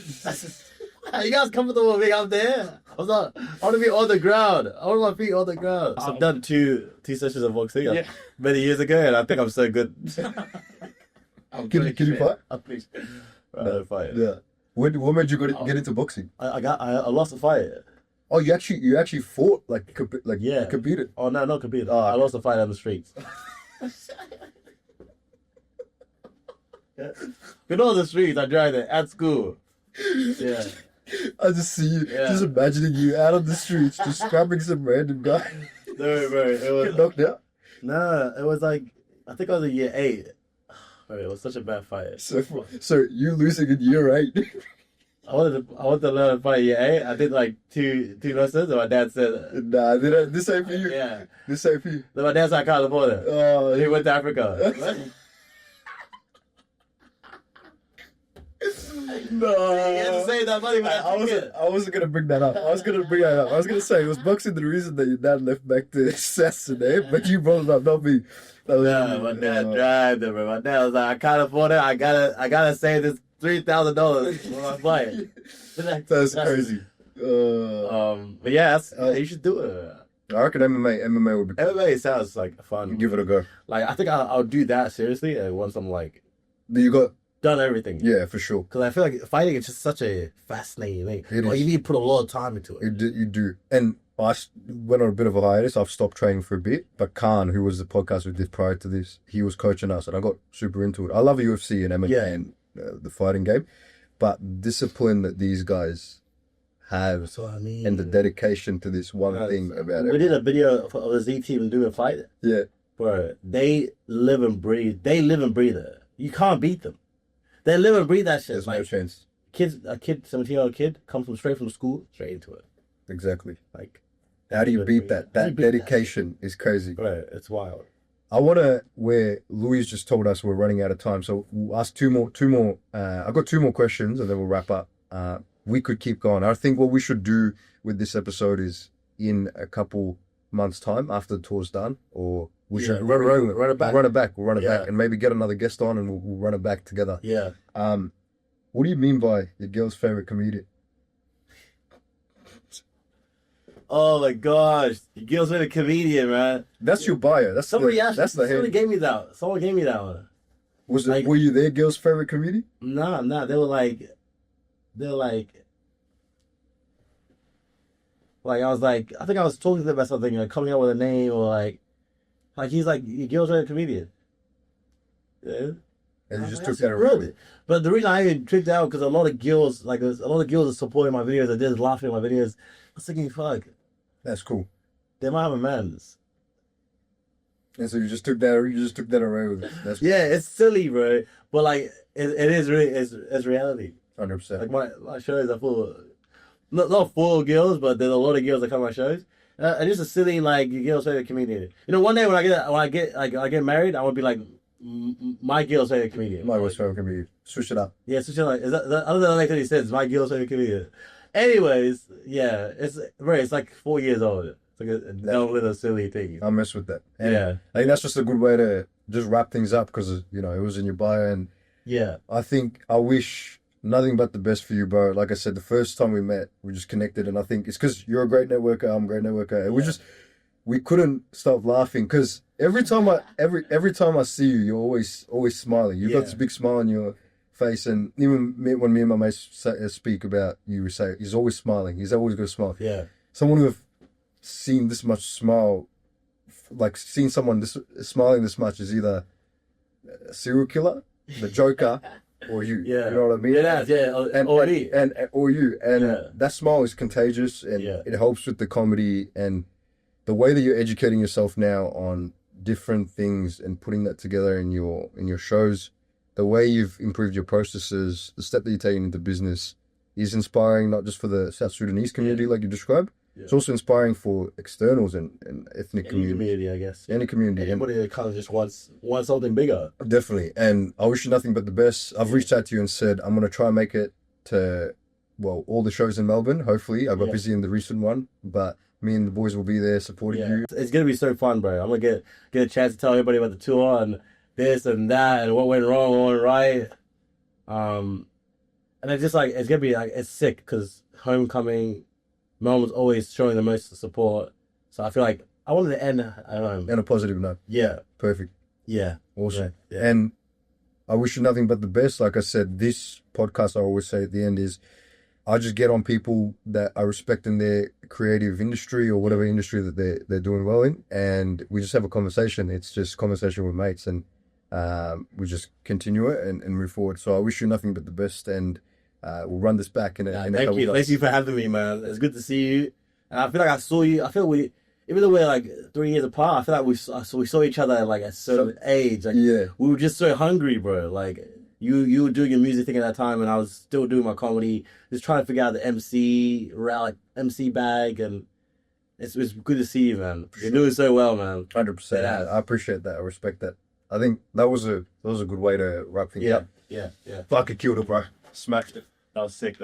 You guys comfortable with me up there? I want to be on the ground. I want my feet on the ground. So I've done two sessions of boxing many years ago, and I think I'm so good. Can you fight? I'm pretty I don't fight. Yeah. What made you get into boxing? I lost a fight. Oh, you actually fought competed. Oh no, not competed. I lost a fight on the streets. You know the streets. I tried it at school. Yeah. I just see you, just imagining you out on the streets, just scrapping some random guy. No, bro, it was get knocked out. Nah, it was like I think I was in year 8. Bro, it was such a bad fight. So you losing in year 8. I wanted to learn to fight in year 8. I did like two lessons, and my dad said, "Nah, this ain't for you." Yeah, this ain't for you. Then my dad said I can't afford it. Oh, he went to Africa. No, you had to save that money. I wasn't gonna bring that up. I was gonna say it was boxing the reason that your dad left back to Saturday, but you brought it up, not me. My dad tried it, bro. My dad was like, I can't afford it. I gotta save this $3,000 for my fight. That's crazy. But yeah, you should do it. I reckon MMA would be cool. MMA sounds like fun. Give it a go. Like I think I'll do that seriously, and once I'm like, you got done everything. Yeah, for sure. Because I feel like fighting is just such a fascinating thing. You need to put a lot of time into it. You do. And I went on a bit of a hiatus. I've stopped training for a bit. But Khan, who was the podcast we did prior to this, he was coaching us, and I got super into it. I love UFC and MMA and the fighting game, but discipline that these guys have, and the dedication to this one thing about it. We did a video of the Z team doing a fight. Yeah, bro, they live and breathe. it. You can't beat them. They live and breathe that shit. There's no chance. A kid, 17-year-old kid, comes straight from school, straight into it. Exactly. Like, how do you beat that? That dedication is crazy. Right, it's wild. I want to, where Louis just told us we're running out of time, so we'll ask two more. I've got 2 more questions, and then we'll wrap up. We could keep going. I think what we should do with this episode is in a couple months' time after the tour's done, or we should run it back. We'll run it back, and maybe get another guest on, and we'll run it back together. Yeah. What do you mean by your girl's favorite comedian? Oh my gosh, your girl's favorite comedian, man. That's your bio. That's somebody the gave me that. Someone gave me that one. Was it? Were you their girl's favorite comedian? Nah. They were like, I was like, I think I was talking to them about something, like coming up with a name, or like he's like, your girl's favorite comedian. Yeah. And you just took that around. But the reason I even tricked out, because a lot of girls are supporting my videos, they're just laughing at my videos. I was thinking, fuck. That's cool. They might have a man's. And so you just took that away with it. That's yeah, it's silly, bro. But like, it is really, it's reality. 100%. Like my shows are full, not full of girls, but there's a lot of girls that come to my shows. And just a silly, like, your girl's favorite comedian. You know, one day when I get married, I would be like, my girl's favorite comedian. My girl's favorite comedian. Switch it up. Yeah, switch it up. Is that other than like 30 cents? My girl's favorite comedian. Anyways, yeah, it's like 4 years old. It's like a dumb little silly thing. I'll mess with that. And yeah, I think that's just a good way to just wrap things up, because it was in your bio, and yeah, I wish nothing but the best for you, bro. Like I said, the first time we met, we just connected, and I think it's because you're a great networker, I'm a great networker, and we couldn't stop laughing, because every time I see you, you're always smiling. You've got this big smile on your face, and even when me and my mates speak about you, we say he's always smiling. He's always got a smile. Yeah. Someone who have seen this much smile, like seeing someone smiling this much, is either a serial killer, the Joker, or you. Yeah. You know what I mean? Or you. And that smile is contagious, and it helps with the comedy and the way that you're educating yourself now on different things and putting that together in your shows. The way you've improved your processes, the step that you're taking into business is inspiring, not just for the South Sudanese community like you described. Yeah. It's also inspiring for externals and ethnic community, I guess. Any community. Anybody that kind of just wants something bigger. Definitely. And I wish you nothing but the best. I've reached out to you and said, I'm going to try and make it to, all the shows in Melbourne, hopefully. I got busy in the recent one, but me and the boys will be there supporting you. It's going to be so fun, bro. I'm going to get a chance to tell everybody about the tour and this and that and what went wrong, what went right. And it's just like, it's going to be like, it's sick because homecoming, Melbourne's always showing the most support. So I feel like I wanted to end, I don't know. On a positive note. Yeah. Perfect. Yeah. Awesome. Yeah. And I wish you nothing but the best. Like I said, this podcast, I always say at the end is, I just get on people that I respect in their creative industry or whatever industry that they're doing well in, and we just have a conversation. It's just conversation with mates, and we just continue it and move forward. So I wish you nothing but the best, and we'll run this back in a thank you. Thank you for having me, man. It's good to see you. And I feel like I saw you. I feel we, even though we're like 3 years apart, I feel like we saw each other at like a certain age. Like, we were just so hungry, bro. Like, You were doing your music thing at that time, and I was still doing my comedy, just trying to figure out the MC route, like MC bag, and it's good to see you, man. You're doing so well, man. 100%. I appreciate that. I respect that. I think that was a good way to wrap things up. Yeah. Fucking killed it, bro. Smashed it. That was sick.